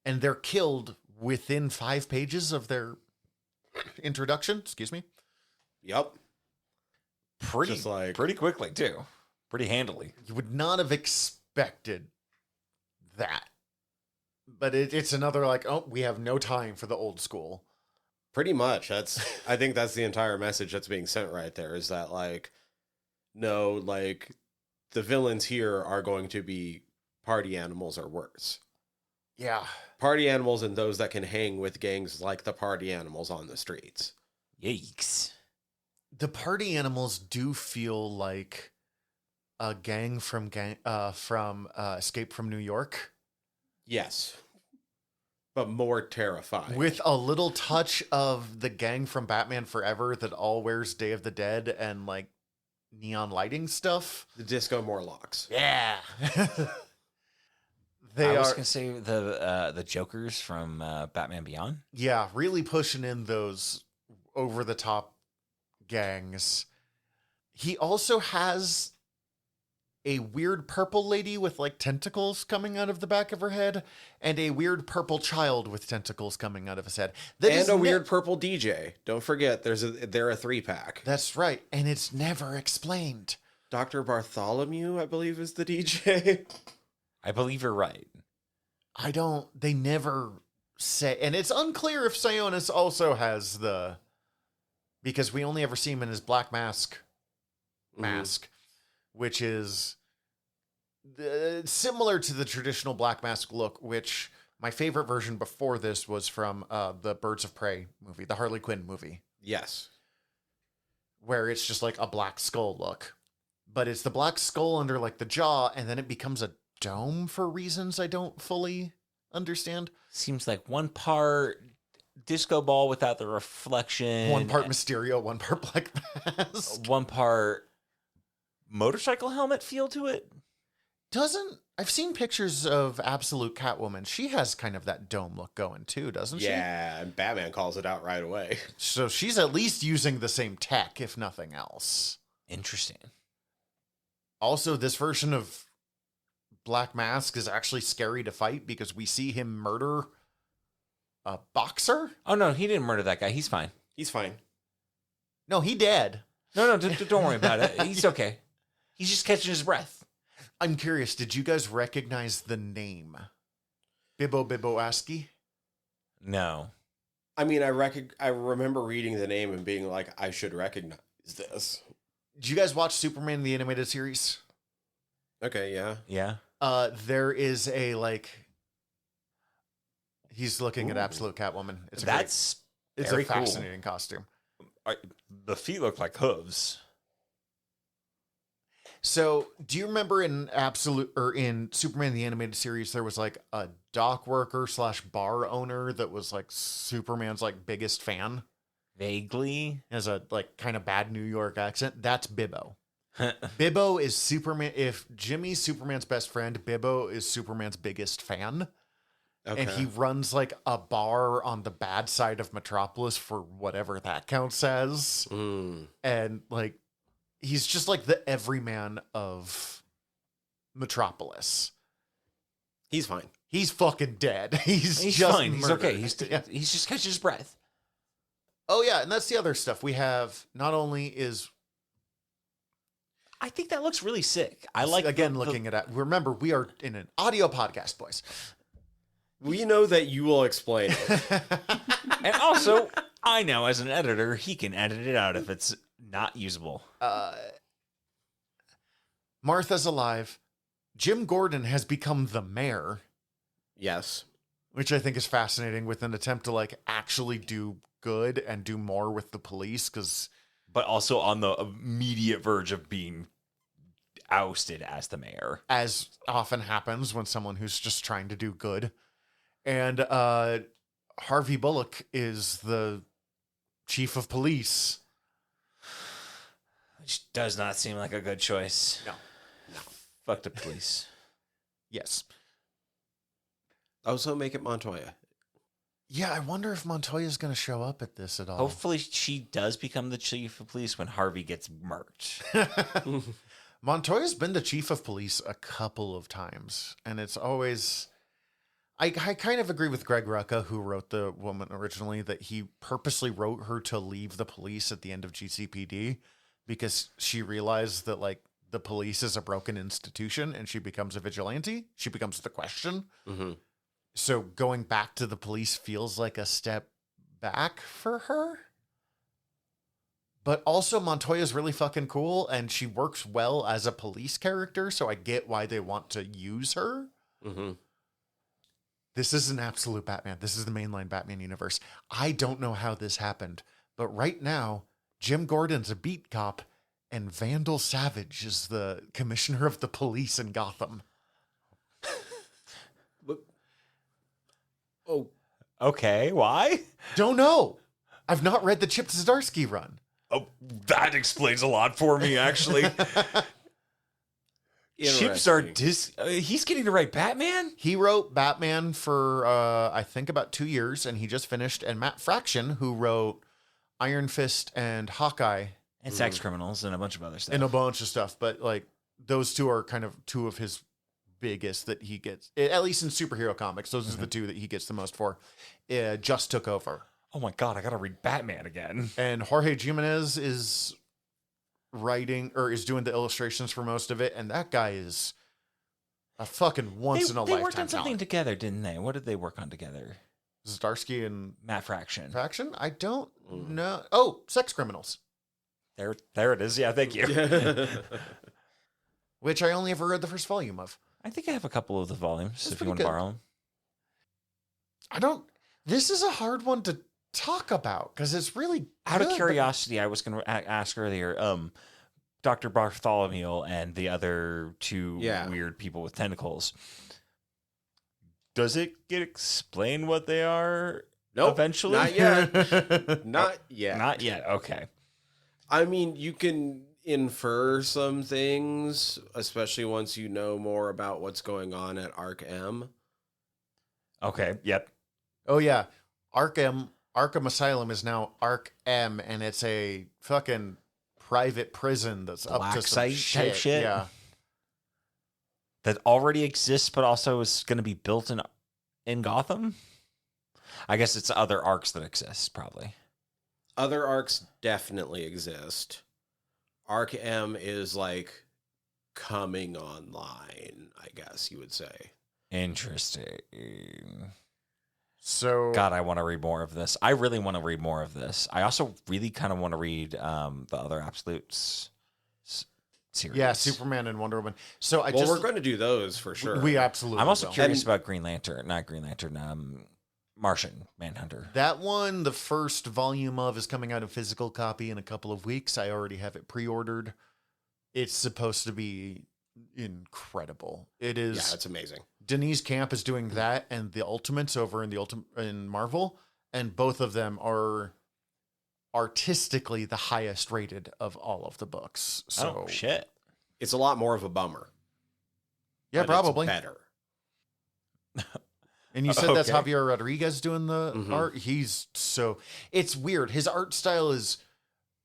And they're killed within 5 pages of their introduction. Excuse me. Yep. Pretty quickly, too. Pretty handily. You would not have expected that. But it's another like, oh, we have no time for the old school. Pretty much. I think that's the entire message that's being sent right there, is that, like, no, like, the villains here are going to be party animals or worse. Yeah. Party animals and those that can hang with gangs like the party animals on the streets. Yikes. The Party Animals do feel like a gang from Escape from New York, Yes. But more terrifying. with a little touch of the gang from Batman Forever that all wears Day of the Dead and like neon lighting stuff. the Disco Morlocks. Yeah. I was are, going to say the Jokers from Batman Beyond. yeah, really pushing in those over the top gangs. He also has a weird purple lady with like tentacles coming out of the back of her head, and a weird purple child with tentacles coming out of his head. And a weird purple DJ. Don't forget, they're a 3-pack. That's right, and it's never explained. Dr. Bartholomew, I believe, is the DJ. I believe you're right. They never say, and it's unclear if Sionis also has because we only ever see him in his black mask, which is similar to the traditional black mask look, which my favorite version before this was from the Birds of Prey movie, the Harley Quinn movie. Yes. Where it's just like a black skull look. But it's the black skull under like the jaw, and then it becomes a dome for reasons I don't fully understand. Seems like one part disco ball without the reflection. One part Mysterio, one part Black Mask. One part motorcycle helmet feel to it. I've seen pictures of Absolute Catwoman. She has kind of that dome look going too, doesn't she? Yeah, and Batman calls it out right away. So she's at least using the same tech, if nothing else. Interesting. Also, this version of Black Mask is actually scary to fight because we see him murder a boxer. Oh, no, he didn't murder that guy. He's fine. He's fine. No, he dead. No, don't worry about it. He's okay. He's just catching his breath. I'm curious, did you guys recognize the name? Bibo-Bibo-Aski? No. I mean, I remember reading the name and being like, I should recognize this. Did you guys watch Superman the Animated Series? Okay, yeah. Yeah. There is a he's looking at Absolute Catwoman. It's very a fascinating costume. The feet look like hooves. So, do you remember in Superman the Animated Series, there was like a dock worker / bar owner that was like Superman's like biggest fan? Vaguely. Has a like kind of bad New York accent. That's Bibbo. Bibbo is Superman. If Jimmy's Superman's best friend, Bibbo is Superman's biggest fan. Okay. And he runs like a bar on the bad side of Metropolis for whatever that counts as. And like, he's just like the everyman of Metropolis. He's fine. He's fucking dead. He's just fine. He's murdered. okay. He's just catching his breath. Oh yeah, and that's the other stuff. We have not only is I think that looks really sick. I like looking at it. Remember, we are in an audio podcast, boys. We know that you will explain it. And also, I know as an editor, he can edit it out if it's not usable. Martha's alive. Jim Gordon has become the mayor. Yes. Which I think is fascinating, with an attempt to like actually do good and do more with the police, but also on the immediate verge of being ousted as the mayor, as often happens when someone who's just trying to do good. And Harvey Bullock is the chief of police, which does not seem like a good choice. No. Fuck the police. Yes. Also, make it Montoya. Yeah, I wonder if Montoya's going to show up at this at all. Hopefully she does become the chief of police when Harvey gets murked. Montoya's been the chief of police a couple of times, and it's always... I kind of agree with Greg Rucka, who wrote the woman originally, that he purposely wrote her to leave the police at the end of GCPD because she realized that, like, the police is a broken institution and she becomes a vigilante. She becomes the question. Mm-hmm. So going back to the police feels like a step back for her. But also Montoya's really fucking cool and she works well as a police character, so I get why they want to use her. Mm-hmm. This is an absolute Batman. This is the mainline Batman universe. I don't know how this happened, but right now, Jim Gordon's a beat cop and Vandal Savage is the commissioner of the police in Gotham. Oh, okay. Why? Don't know. I've not read the Chip Zdarsky run. Oh, that explains a lot for me, actually. Chips are he's getting to write Batman? He wrote Batman for, I think, about 2 years, and he just finished. And Matt Fraction, who wrote Iron Fist and Hawkeye. And Sex Criminals and a bunch of other stuff. And a bunch of stuff. But, like, those two are kind of two of his biggest that he gets, at least in superhero comics. Those are the two that he gets the most for. Just took over. Oh my God, I got to read Batman again. And Jorge Jimenez is writing or is doing the illustrations for most of it. And that guy is a fucking once in a lifetime They worked on something talent. Together, didn't they? What did they work on together? Zdarsky and Matt Fraction. Faction? I don't know. Oh, Sex Criminals. There it is. Yeah, thank you. Which I only ever read the first volume of. I think I have a couple of the volumes That's if you want pretty to good. borrow them. This is a hard one to talk about because it's really Out good, of curiosity, I was going to ask earlier, Dr. Bartholomew and the other two weird people with tentacles. Does it get explained what they are eventually? Not yet. Not yet. Not yet. Okay. I mean, you can infer some things, especially once you know more about what's going on at Arc M. Okay. Yep. Oh yeah, Arkham Asylum is now Arc M, and it's a fucking private prison that's up Black to some site type shit? Yeah, That already exists, but also is going to be built in Gotham. I guess it's other arcs that exist, probably. Other arcs definitely exist. Arc M is like coming online, I guess you would say. Interesting. so God, I want to read more of this. I really want to read more of this. I also really kind of want to read the other Absolutes series. yeah, Superman and Wonder Woman. So We're going to do those for sure. We absolutely. I'm also will. curious about Green Lantern. Not Green Lantern. Martian Manhunter. That one, the first volume of, is coming out in physical copy in a couple of weeks. I already have it pre-ordered. It's supposed to be incredible. It is. Yeah, it's amazing. Denise Camp is doing that and the Ultimates over in Marvel, and both of them are artistically the highest rated of all of the books. So Oh shit! It's a lot more of a bummer. yeah, but probably it's better. And you said that's Okay. Javier Rodriguez doing the Mhm. art. It's weird. His art style is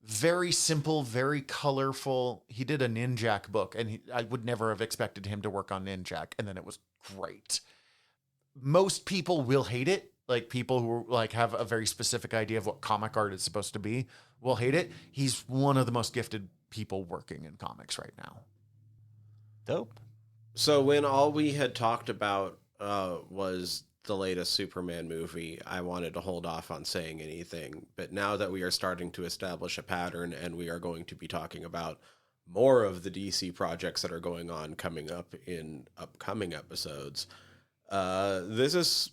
very simple, very colorful. He did a Ninjak book, and I would never have expected him to work on Ninjak, and then it was great. Most people will hate it. Like people who like have a very specific idea of what comic art is supposed to be will hate it. He's one of the most gifted people working in comics right now. Dope. So when all we had talked about was the latest Superman movie, I wanted to hold off on saying anything. But now that we are starting to establish a pattern and we are going to be talking about more of the DC projects that are going on coming up in upcoming episodes, this is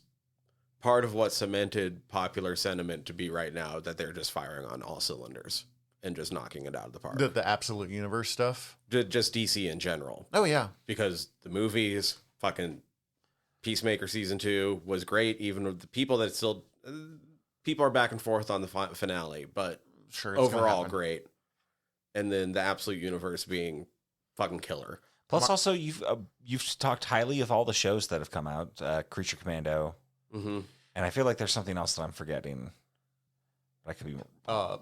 part of what cemented popular sentiment to be right now, that they're just firing on all cylinders and just knocking it out of the park. The Absolute Universe stuff. Just DC in general. Oh yeah. Because the movies, fucking Peacemaker season 2 was great, even with the people that still people are back and forth on the finale, but Sure. It's gonna overall happen. great. And then the Absolute Universe being fucking killer. Plus, also you've talked highly of all the shows that have come out, Creature Commando, Mm-hmm. and I feel like there's something else that I'm forgetting. But I could be.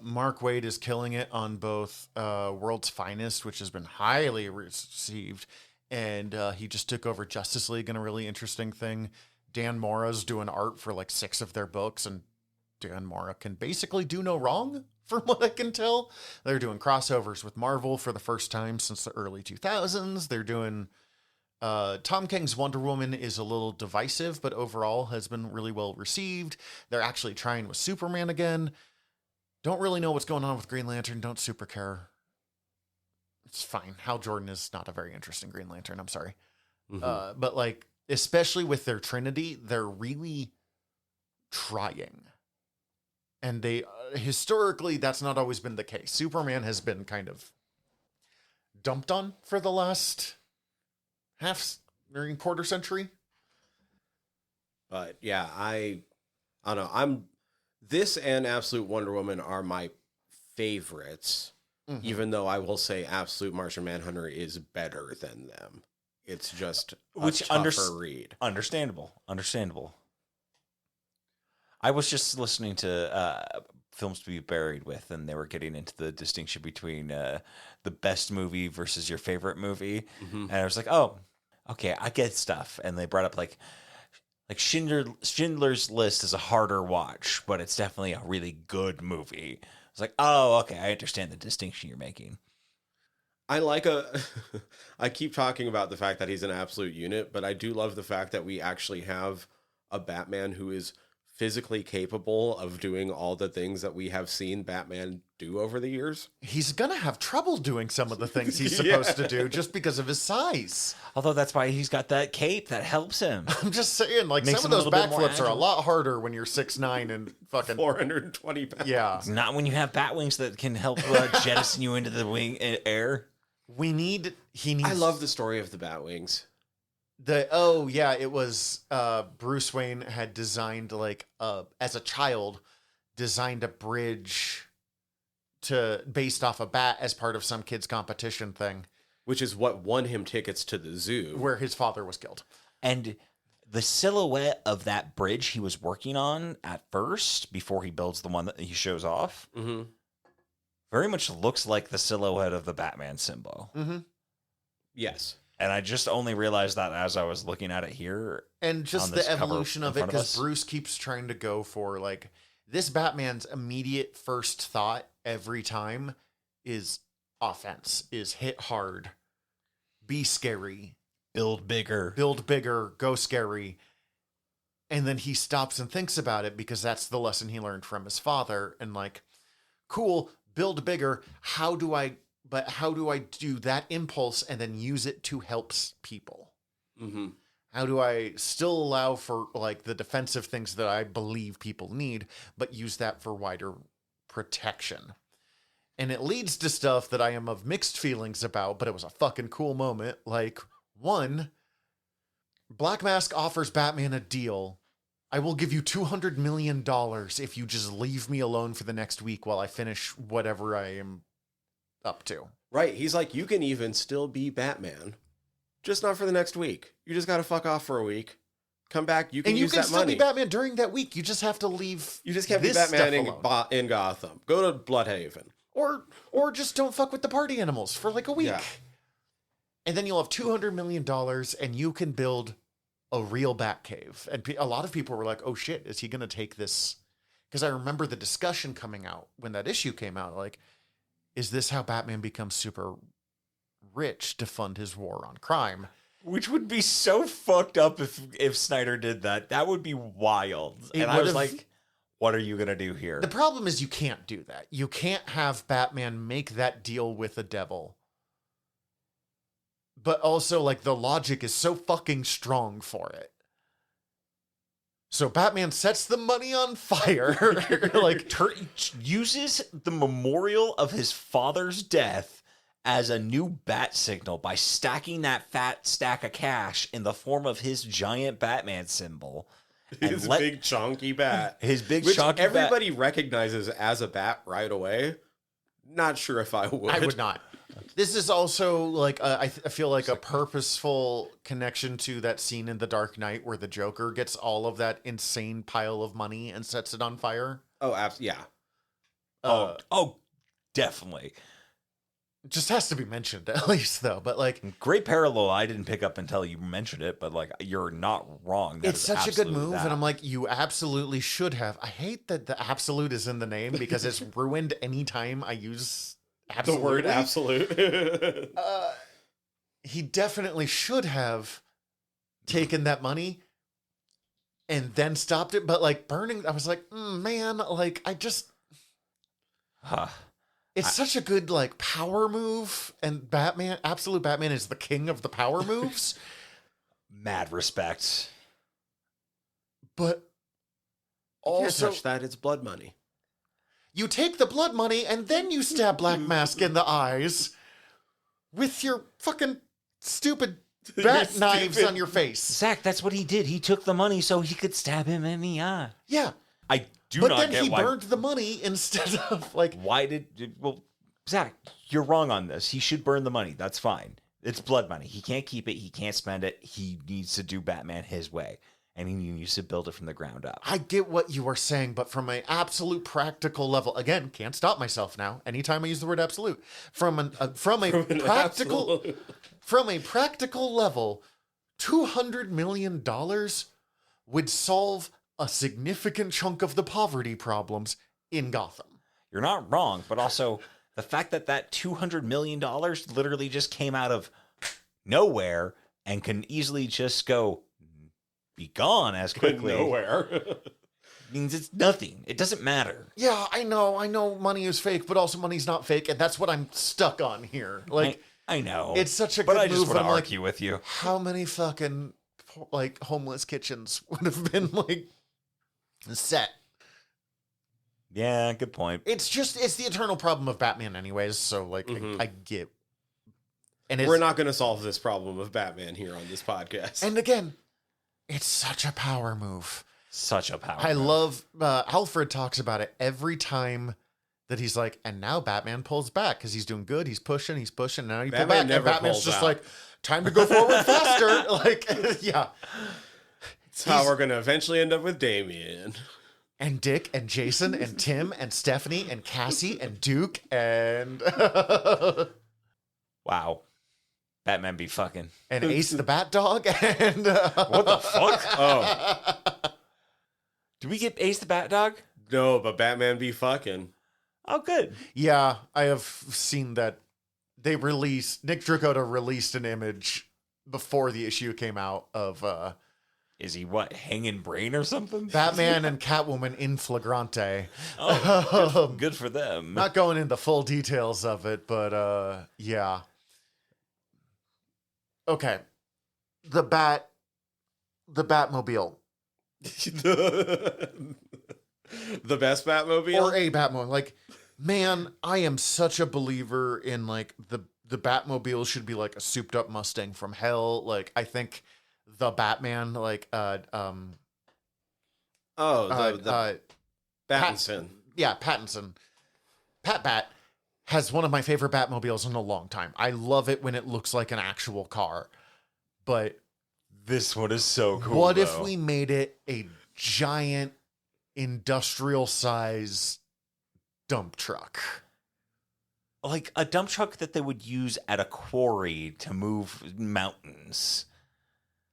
Mark Waid is killing it on both World's Finest, which has been highly received, and he just took over Justice League in a really interesting thing. Dan Mora's doing art for like 6 of their books, and Dan Mora can basically do no wrong, from what I can tell. They're doing crossovers with Marvel for the first time since the early 2000s. They're doing... Tom King's Wonder Woman is a little divisive, but overall has been really well received. They're actually trying with Superman again. Don't really know what's going on with Green Lantern. Don't super care. It's fine. Hal Jordan is not a very interesting Green Lantern. I'm sorry. Mm-hmm. But like, especially with their Trinity, they're really trying. And they, historically, that's not always been the case. Superman has been kind of dumped on for the last quarter century. But yeah, I don't know. This and Absolute Wonder Woman are my favorites, Mhm. even though I will say Absolute Martian Manhunter is better than them. It's just a Which tougher read. Understandable. I was just listening to films to be buried with, and they were getting into the distinction between the best movie versus your favorite movie. And I was like, oh, okay, I get stuff. And they brought up like Schindler's List is a harder watch, but it's definitely a really good movie. I was like, oh, okay, I understand the distinction you're making. I keep talking about the fact that he's an absolute unit, but I do love the fact that we actually have a Batman who is physically capable of doing all the things that we have seen Batman do over the years. He's gonna have trouble doing some of the things he's supposed to do just because of his size. Although that's why he's got that cape that helps him. I'm just saying, like, Makes some him of a those little bit more backflips are a agile. lot harder when you're 6'9" and fucking 420 pounds. yeah. Not when you have bat wings that can help jettison you into the air. He needs. I love the story of the Batwings. It was Bruce Wayne had designed as a child, designed a bridge based off a bat as part of some kids competition thing, Which is what won him tickets to the zoo. where his father was killed. And the silhouette of that bridge he was working on at first, before he builds the one that he shows off, very much looks like the silhouette of the Batman symbol. Mm-hmm. Yes. And I just only realized that as I was looking at it here. And just On the this cover evolution in of it, front of because us. Bruce keeps trying to go for, like, this Batman's immediate first thought every time is offense, is hit hard, be scary, Build bigger. build bigger, go scary. And then he stops and thinks about it because that's the lesson he learned from his father. And like, cool, build bigger. How do I do that impulse and then use it to help people? Mm-hmm. How do I still allow for like the defensive things that I believe people need, but use that for wider protection? And it leads to stuff that I am of mixed feelings about, but it was a fucking cool moment. Like, one, Black Mask offers Batman a deal. I will give you $200 million if you just leave me alone for the next week while I finish whatever I am up to. Right. He's like, you can even still be Batman, just not for the next week. You just got to fuck off for a week. Come back. You can And you use can that still money. be Batman during that week. You just have to leave. You just can't be this Batman stuff alone. in Gotham. Go to Bloodhaven. Or just don't fuck with the party animals for like a week. Yeah. And then you'll have $200 million and you can build a real Batcave. And a lot of people were like, oh shit, is he going to take this? Because I remember the discussion coming out when that issue came out. Like, is this how Batman becomes super rich to fund his war on crime? Which would be so fucked up if Snyder did that. That would be wild. It I was would've- like, what are you going to do here? The problem is you can't do that. You can't have Batman make that deal with the devil. But also, like, the logic is so fucking strong for it. So Batman sets the money on fire. Like, Uses the memorial of his father's death as a new bat signal by stacking that fat stack of cash in the form of his giant Batman symbol. And His big chonky bat. His big Which chonky everybody recognizes as a bat right away. Not sure if I would. I would not. This is also, like, I feel like a purposeful connection to that scene in The Dark Knight where the Joker gets all of that insane pile of money and sets it on fire. Oh, yeah. Oh, definitely. Just has to be mentioned, at least, though. But, like, Great parallel. I didn't pick up until you mentioned it, but like you're not wrong. That it's is such a good absolutely move, that. and I'm like, you absolutely should have. I hate that the absolute is in the name because it's ruined any time I use The absolutely. word absolute. He definitely should have taken that money and then stopped it, but like burning, I was like, man, like I just. Huh. It's such a good like power move, and Batman, absolute Batman, is the king of the power moves. Mad respect. But Can't also, touch that. It's blood money. you take the blood money and then you stab Black Mask in the eyes with your fucking stupid bat knives on your face. Zach, that's what he did. He took the money so he could stab him in the eye. Yeah, I do but not then get he why. burned the money instead of like. Why did? Well, Zach, you're wrong on this. He should burn the money. That's fine. It's blood money. He can't keep it. He can't spend it. He needs to do Batman his way. and he needs to build it from the ground up. I get what you are saying, but from an absolute practical level, again, can't stop myself now. Anytime I use the word absolute, from a practical level, $200 million would solve a significant chunk of the poverty problems in Gotham. You're not wrong, but also the fact that $200 million literally just came out of nowhere and can easily just be gone as quickly. Nowhere. Means it's nothing. It doesn't matter. Yeah, I know money is fake, but also money's not fake, and that's what I'm stuck on here. Like, I know. it's such a but good I just move. want to I'm argue with you. how many fucking like homeless kitchens would have been like set? Yeah, good point. It's the eternal problem of Batman, anyways. So like, I get. And We're not going to solve this problem of Batman here on this podcast. And again, it's such a power move. Such a power. I love Alfred talks about it every time that he's like, and now Batman pulls back because he's doing good. He's pushing. And now you pull back, and Batman's just like, time to go forward faster. Like, yeah. It's how we're going to eventually end up with Damian. And Dick and Jason and Tim and Stephanie and Cassie and Duke and wow. Batman be fucking. and Ace the Bat Dog and What the fuck? Oh, Did we get Ace the Bat Dog? no, but Batman be fucking. Oh, good. yeah, I have seen that Nick Dracota released an image before the issue came out of Is he what, hanging brain or something? Batman and Catwoman in flagrante. Oh, good for them. Not going into full details of it, but yeah. Okay. The Batmobile. The best Batmobile? Or a Batmobile. Like, man, I am such a believer in like the Batmobile should be like a souped up Mustang from hell. Like, I think the Batman, like the Pattinson. Pattinson. Pat has one of my favorite Batmobiles in a long time. I love it when it looks like an actual car. But This one is so cool. what if we made it a giant industrial size dump truck? Like a dump truck that they would use at a quarry to move mountains.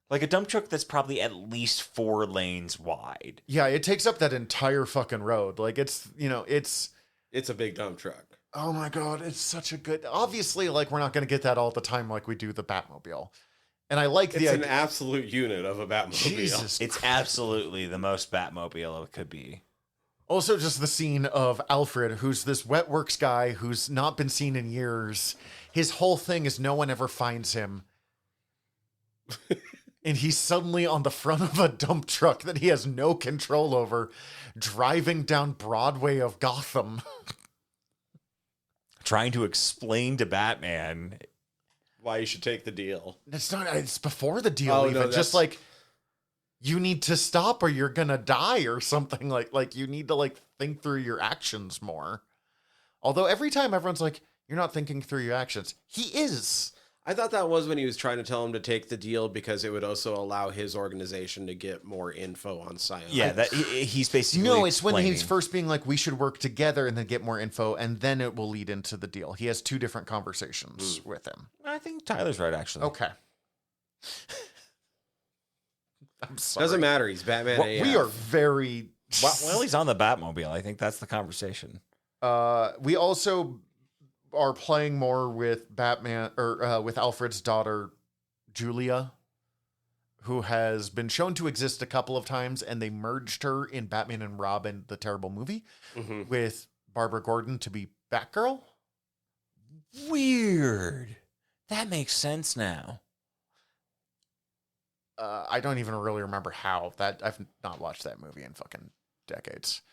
Like a dump truck that's probably at least 4 lanes wide. Yeah, it takes up that entire fucking road. Like, it's It's a big dump truck. oh my God, it's such a good, obviously, like, we're not going to get that all the time like we do the Batmobile. And I like the It's an idea. absolute unit of a Batmobile. Jesus. It's absolutely the most Batmobile it could be. Also, just the scene of Alfred, who's this wet works guy who's not been seen in years. His whole thing is no one ever finds him. And he's suddenly on the front of a dump truck that he has no control over, driving down Broadway of Gotham. Trying to explain to Batman. Why you should take the deal. It's before the deal Oh, no, even. that's- Just like, you need to stop or you're gonna die or something. Like you need to like think through your actions more. Although every time everyone's like, you're not thinking through your actions. He is. I thought that was when he was trying to tell him to take the deal because it would also allow his organization to get more info on Scion. Yeah, that he's basically No, it's when he's explaining. first being like, we should work together and then get more info, and then it will lead into the deal. He has 2 different conversations with him. I think Tyler's right, actually. Okay. I'm sorry. Doesn't matter. He's Batman. Well, AF. we are very. Well, he's on the Batmobile. I think that's the conversation. We also are playing more with Batman or with Alfred's daughter, Julia, who has been shown to exist a couple of times, and they merged her in Batman and Robin, the terrible movie, with Barbara Gordon to be Batgirl. Weird. That makes sense now. I don't even really remember how that. I've not watched that movie in fucking decades.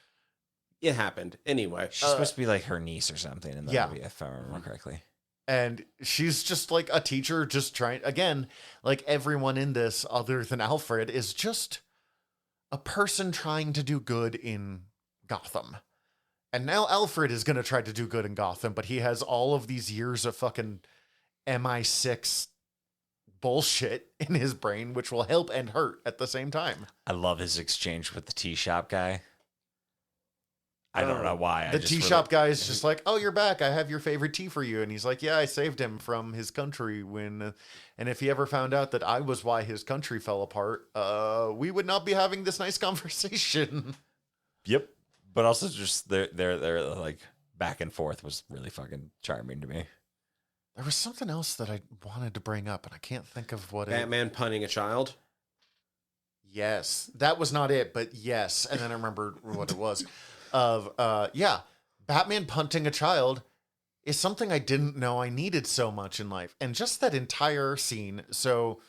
It happened. Anyway. She's supposed to be like her niece or something in the yeah. movie, if I remember correctly. And she's just like a teacher, just trying, again, like everyone in this other than Alfred is just a person trying to do good in Gotham. And now Alfred is going to try to do good in Gotham, but he has all of these years of fucking MI6 bullshit in his brain, which will help and hurt at the same time. I love his exchange with the tea shop guy. I don't know why. The tea shop guy is just like, "Oh, you're back. I have your favorite tea for you." And he's like, "Yeah, I saved him from his country when, and if he ever found out that I was why his country fell apart, we would not be having this nice conversation." Yep. But also just their like back and forth was really fucking charming to me. There was something else that I wanted to bring up, and I can't think of what Batman punning a child. Yes, that was not it, but yes. And then I remembered what it was. Batman punting a child is something I didn't know I needed so much in life. And just that entire scene. So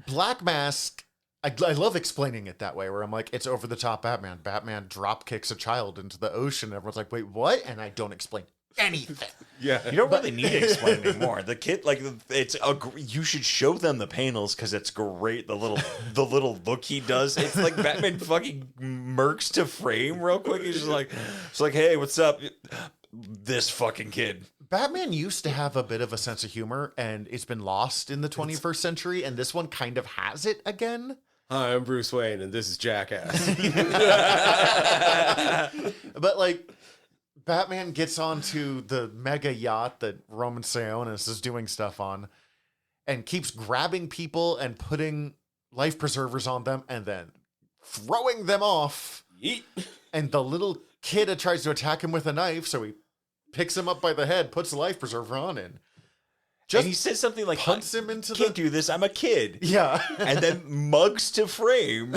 Black Mask, I love explaining it that way, where I'm like, it's over the top Batman. Batman drop kicks a child into the ocean. Everyone's like, wait, what? And I don't explain anything. Yeah. You don't really need to explain anymore. The kid, like, you should show them the panels because it's great. The little look he does. It's like Batman fucking murks to frame real quick. He's just like, it's like, hey, what's up? This fucking kid. Batman used to have a bit of a sense of humor, and it's been lost in the 21st century, and this one kind of has it again. Hi, I'm Bruce Wayne, and this is Jackass. But, like, Batman gets onto the mega yacht that Roman Sionis is doing stuff on and keeps grabbing people and putting life preservers on them and then throwing them off. Yeet. And the little kid tries to attack him with a knife, so he picks him up by the head, puts the life preserver on, and and he says something like, punts him into can't do this, I'm a kid. Yeah. And then mugs to frame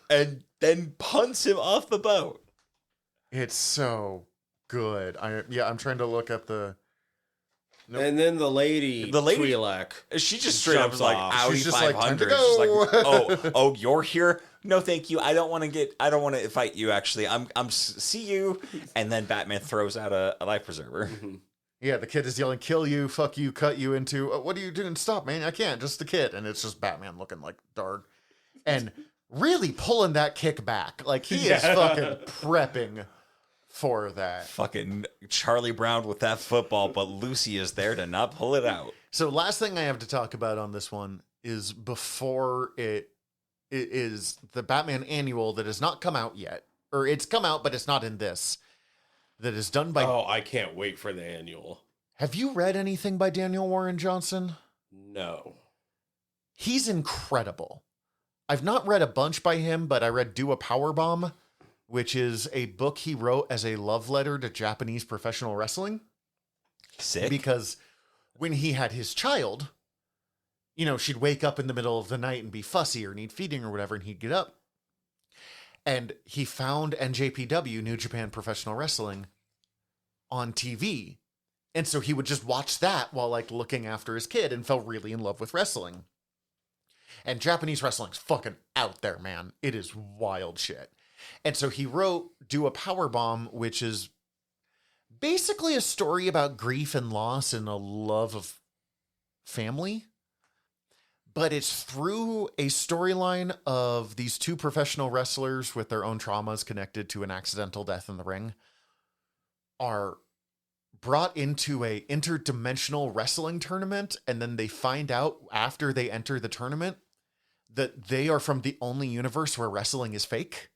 and then punts him off the boat. It's so good. I'm trying to look up the... Nope. And then the lady Twi'lek, she just straight up was like, off. Audi She's just like, 500. time to go. She's like, oh, you're here? No, thank you. I don't want to fight you, actually. See you. And then Batman throws out a life preserver. Mm-hmm. Yeah, the kid is yelling, kill you, fuck you, cut you into, what are you doing? Stop, man. I can't. Just the kid. And it's just Batman looking like Dark. And really pulling that kick back. Like, he is fucking prepping for that. Fucking Charlie Brown with that football, but Lucy is there to not pull it out. So last thing I have to talk about on this one is before it is the Batman annual that has not come out yet. Or it's come out, but it's not in this. That is done by... Oh, I can't wait for the annual. Have you read anything by Daniel Warren Johnson? No. He's incredible. I've not read a bunch by him, but I read Do a Powerbomb, which is a book he wrote as a love letter to Japanese professional wrestling. Sick. Because when he had his child, she'd wake up in the middle of the night and be fussy or need feeding or whatever, and he'd get up. And he found NJPW, New Japan Professional Wrestling, on TV. And so he would just watch that while, like, looking after his kid and fell really in love with wrestling. And Japanese wrestling's fucking out there, man. It is wild shit. And so he wrote Do a Powerbomb, which is basically a story about grief and loss and a love of family. But it's through a storyline of these two professional wrestlers with their own traumas connected to an accidental death in the ring are brought into a interdimensional wrestling tournament. And then they find out after they enter the tournament that they are from the only universe where wrestling is fake.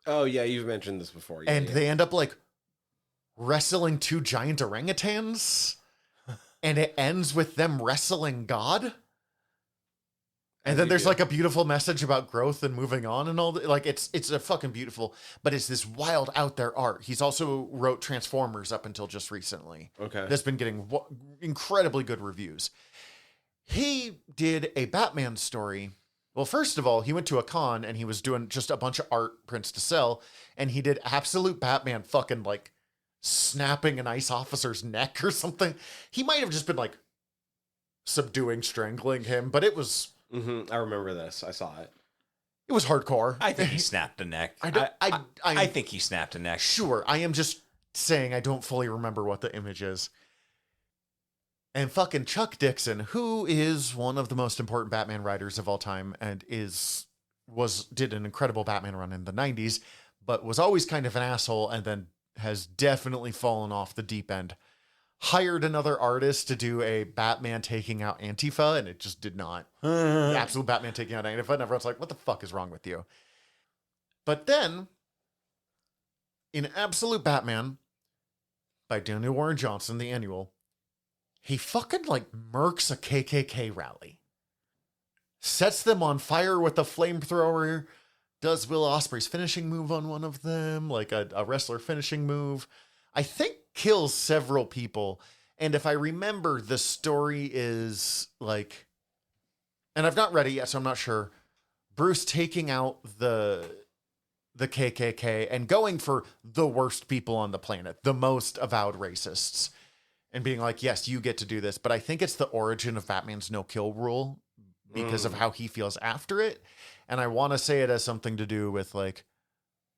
Oh, yeah, you've mentioned this before. Yeah, and they end up, like, wrestling two giant orangutans. And it ends with them wrestling God. And then there's like a beautiful message about growth and moving on and all that. Like, it's a fucking beautiful, but it's this wild out there art. He's also wrote Transformers up until just recently. Okay. That's been getting incredibly good reviews. He did a Batman story. Well, first of all, he went to a con and he was doing just a bunch of art prints to sell. And he did absolute Batman fucking, like, snapping an ICE officer's neck or something. He might have just been, like, subduing, strangling him, but it was... Mm-hmm. I remember this. I saw it. It was hardcore. I think he snapped a neck. I think he snapped a neck. Sure. I am just saying I don't fully remember what the image is. And fucking Chuck Dixon, who is one of the most important Batman writers of all time and did an incredible Batman run in the 90s, but was always kind of an asshole and then has definitely fallen off the deep end. hired another artist to do a Batman taking out Antifa, and it just did not. Absolute Batman taking out Antifa, and everyone's like, what the fuck is wrong with you? But then, in Absolute Batman, by Daniel Warren Johnson, the annual, he fucking like murks a KKK rally. Sets them on fire with a flamethrower, does Will Ospreay's finishing move on one of them, like a wrestler finishing move. I think kills several people. And if I remember, the story is like, and I've not read it yet, so I'm not sure, Bruce taking out the KKK and going for the worst people on the planet, the most avowed racists, and being like, yes, you get to do this. But I think it's the origin of Batman's no-kill rule because of how he feels after it. And I want to say it has something to do with, like,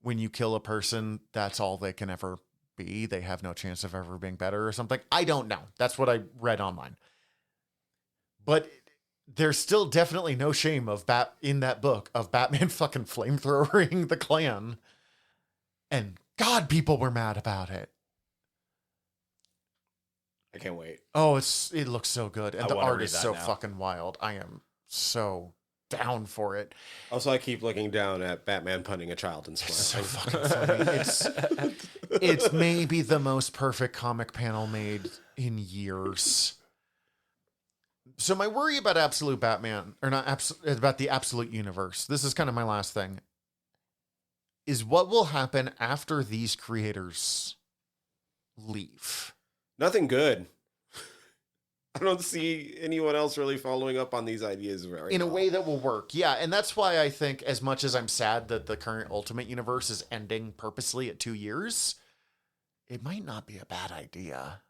when you kill a person, that's all they can ever be. They have no chance of ever being better or something. I don't know. That's what I read online. But there's still definitely no shame in that book of Batman fucking flamethrowering the Klan. And God, people were mad about it. I can't wait. Oh, it looks so good. And I the wanna art read is that so now. fucking wild. I am so down for it. Also, I keep looking down at Batman punning a child and So smiling. fucking funny. It's maybe the most perfect comic panel made in years. So my worry about Absolute Batman, or not about the Absolute Universe, this is kind of my last thing, is what will happen after these creators leave. Nothing good. I don't see anyone else really following up on these ideas very In a well. way that will work. Yeah, and that's why I think, as much as I'm sad that the current Ultimate Universe is ending purposely at 2 years, it might not be a bad idea.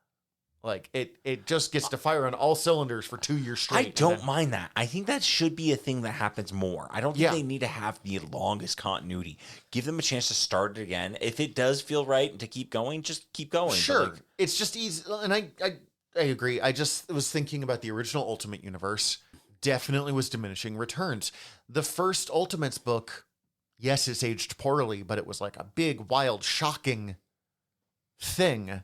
Like, it just gets to fire on all cylinders for 2 years straight. I and don't then- mind that. I think that should be a thing that happens more. I don't think Yeah. they need to have the longest continuity. Give them a chance to start it again. If it does feel right to keep going, just keep going. But, Sure. like, It's just easy. And I agree. I just was thinking about the original Ultimate Universe. Definitely was diminishing returns. The first Ultimates book, yes, it's aged poorly, but it was like a big, wild, shocking thing.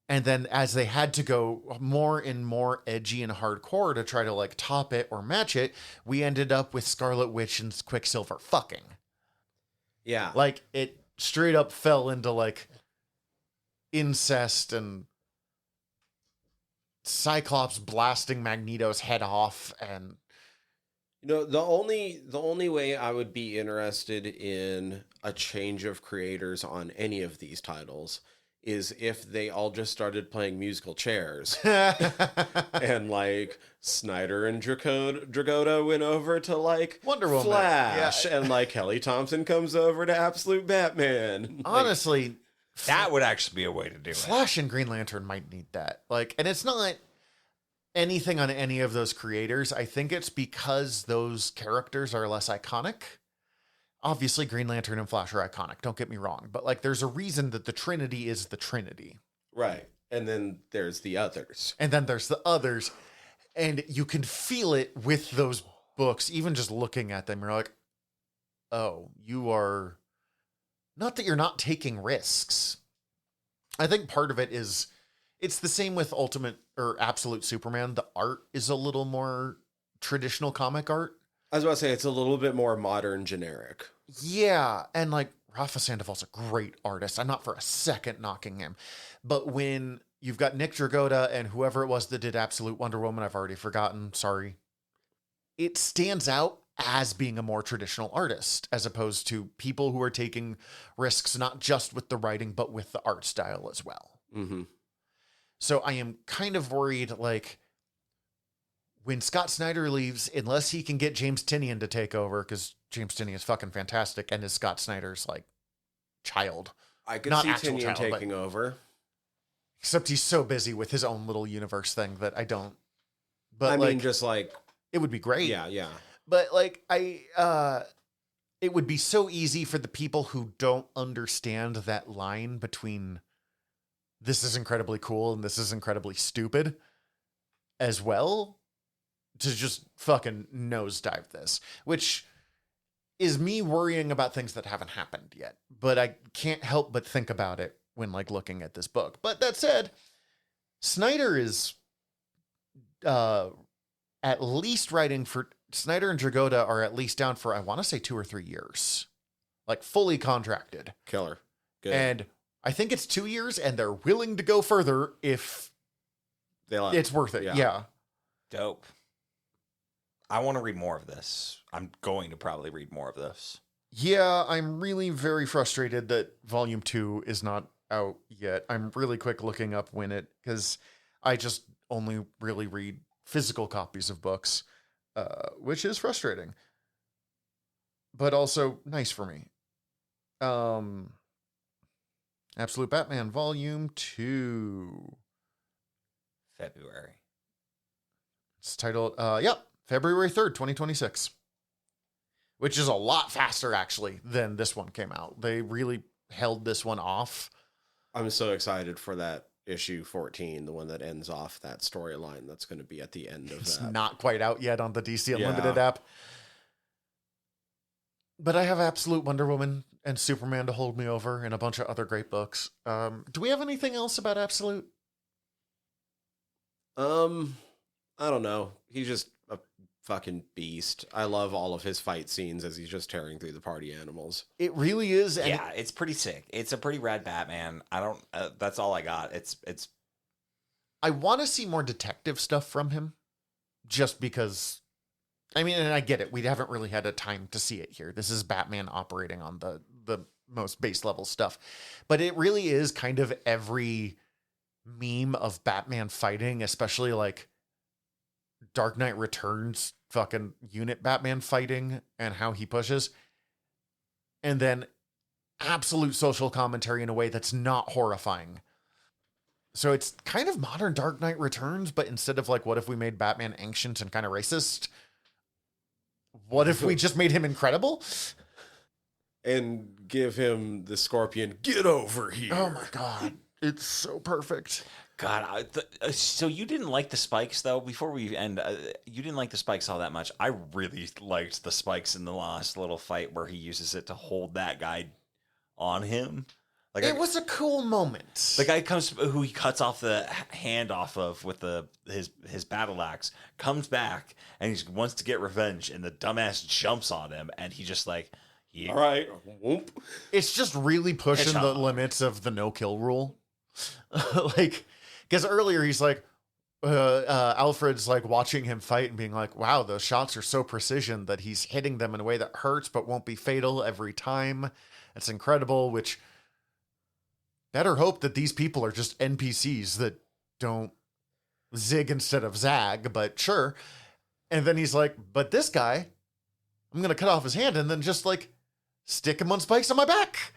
And then as they had to go more and more edgy and hardcore to try to like top it or match it, we ended up with Scarlet Witch and Quicksilver fucking. Yeah. Like, it straight up fell into like incest and Cyclops blasting Magneto's head off. And You know, the only way I would be interested in a change of creators on any of these titles is if they all just started playing musical chairs. And like Snyder and Dragotta went over to like Wonder Woman. Flash, Yeah. and like Kelly Thompson comes over to Absolute Batman. Like, honestly, that would actually be a way to do it. Flash and Green Lantern might need that. Like, and it's not anything on any of those creators. I think it's because those characters are less iconic. Obviously, Green Lantern and Flash are iconic. Don't get me wrong. But like, there's a reason that the Trinity is the Trinity. right, and then there's the others. And then there's the others. And you can feel it with those books, even just looking at them. You're like, oh, you are... Not that you're not taking risks. I think part of it is... It's the same with Ultimate or Absolute Superman. The art is a little more traditional comic art. I was about to say it's a little bit more modern, generic. Yeah, and like Rafa Sandoval's a great artist. I'm not for a second knocking him. But when you've got Nick Dragotta and whoever it was that did Absolute Wonder Woman, I've already forgotten, sorry. It stands out as being a more traditional artist, as opposed to people who are taking risks not just with the writing, but with the art style as well. Mm-hmm. So I am kind of worried, like, when Scott Snyder leaves, unless he can get James Tynion to take over, because James Tynion is fucking fantastic and is Scott Snyder's, like, child. I could Not see actual Tynion child, but- taking over. Except he's so busy with his own little universe thing that I don't. But, I like, mean, just like, it would be great. yeah. But, like, it would be so easy for the people who don't understand that line between this is incredibly cool and this is incredibly stupid as well to just fucking nosedive this, which is me worrying about things that haven't happened yet. But I can't help but think about it when like looking at this book. But that said, Snyder is at least writing for Snyder and Dragotta are at least down for, I want to say 2 or 3 years, like fully contracted. Killer. Good. And I think it's 2 years, and they're willing to go further if it's worth it. Yeah. Dope. I want to read more of this. I'm going to probably read more of this. Yeah, I'm really very frustrated that Volume 2 is not out yet. I'm really quick looking up when it, because I just only really read physical copies of books, which is frustrating, but also nice for me. Absolute Batman Volume 2. February. It's titled, February 3rd, 2026. Which is a lot faster, actually, than this one came out. They really held this one off. I'm so excited for that issue 14, the one that ends off that storyline that's going to be at the end of It's that. not quite out yet on the DC Unlimited app. But I have Absolute Wonder Woman and Superman to hold me over and a bunch of other great books. Do we have anything else about Absolute? I don't know. He's just a fucking beast. I love all of his fight scenes as he's just tearing through the party animals. It really is. And yeah, it's pretty sick. It's a pretty rad Batman. I don't, that's all I got. It's, I want to see more detective stuff from him just because, I mean, and I get it. We haven't really had a time to see it here. This is Batman operating on the most base level stuff, but it really is kind of every meme of Batman fighting, especially like Dark Knight Returns fucking unit Batman fighting and how he pushes. And then absolute social commentary in a way that's not horrifying. So it's kind of modern Dark Knight Returns, but instead of like, what if we made Batman ancient and kind of racist? What if we just made him incredible? And give him the Scorpion, get over here. Oh my God. It's so perfect. God, so you didn't like the spikes, though? Before we end, you didn't like the spikes all that much. I really liked the spikes in the last little fight where he uses it to hold that guy on him. Like it was a cool moment. The guy comes, who he cuts off the hand off of with his battle axe, comes back, and he wants to get revenge, and the dumbass jumps on him, and he just like... All right. Whoop. It's just really pushing the limits of the no-kill rule. Like... Because earlier he's like, Alfred's like watching him fight and being like, wow, those shots are so precision that he's hitting them in a way that hurts but won't be fatal every time. It's incredible, which better hope that these people are just NPCs that don't zig instead of zag, but sure. And then he's like, but this guy, I'm going to cut off his hand and then just like stick him on spikes on my back.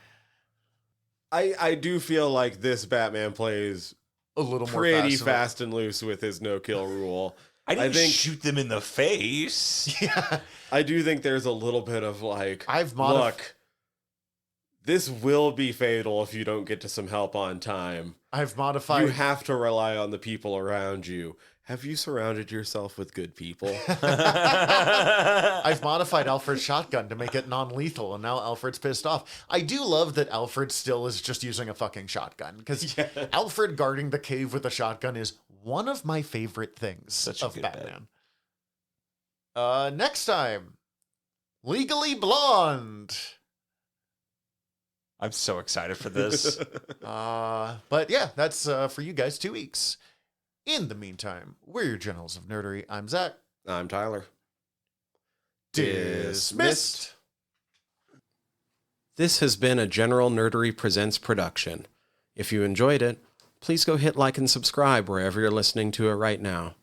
I do feel like this Batman plays... a little more pretty fast and loose with his no-kill rule. I think shoot them in the face. Yeah. I do think there's a little bit of like, look, this will be fatal if you don't get to some help on time. I've modified. You have to rely on the people around you. Have you surrounded yourself with good people? I've modified Alfred's shotgun to make it non-lethal, and now Alfred's pissed off. I do love that Alfred still is just using a fucking shotgun, because Alfred guarding the cave with a shotgun is one of my favorite things of Batman. Next time, Legally Blonde. I'm so excited for this. But yeah, that's for you guys 2 weeks. In the meantime, we're your Generals of Nerdery. I'm Zach. I'm Tyler. Dismissed. This has been a General Nerdery Presents production. If you enjoyed it, please go hit like and subscribe wherever you're listening to it right now.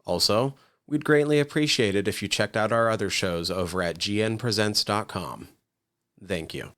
Also, we'd greatly appreciate it if you checked out our other shows over at gnpresents.com. Thank you.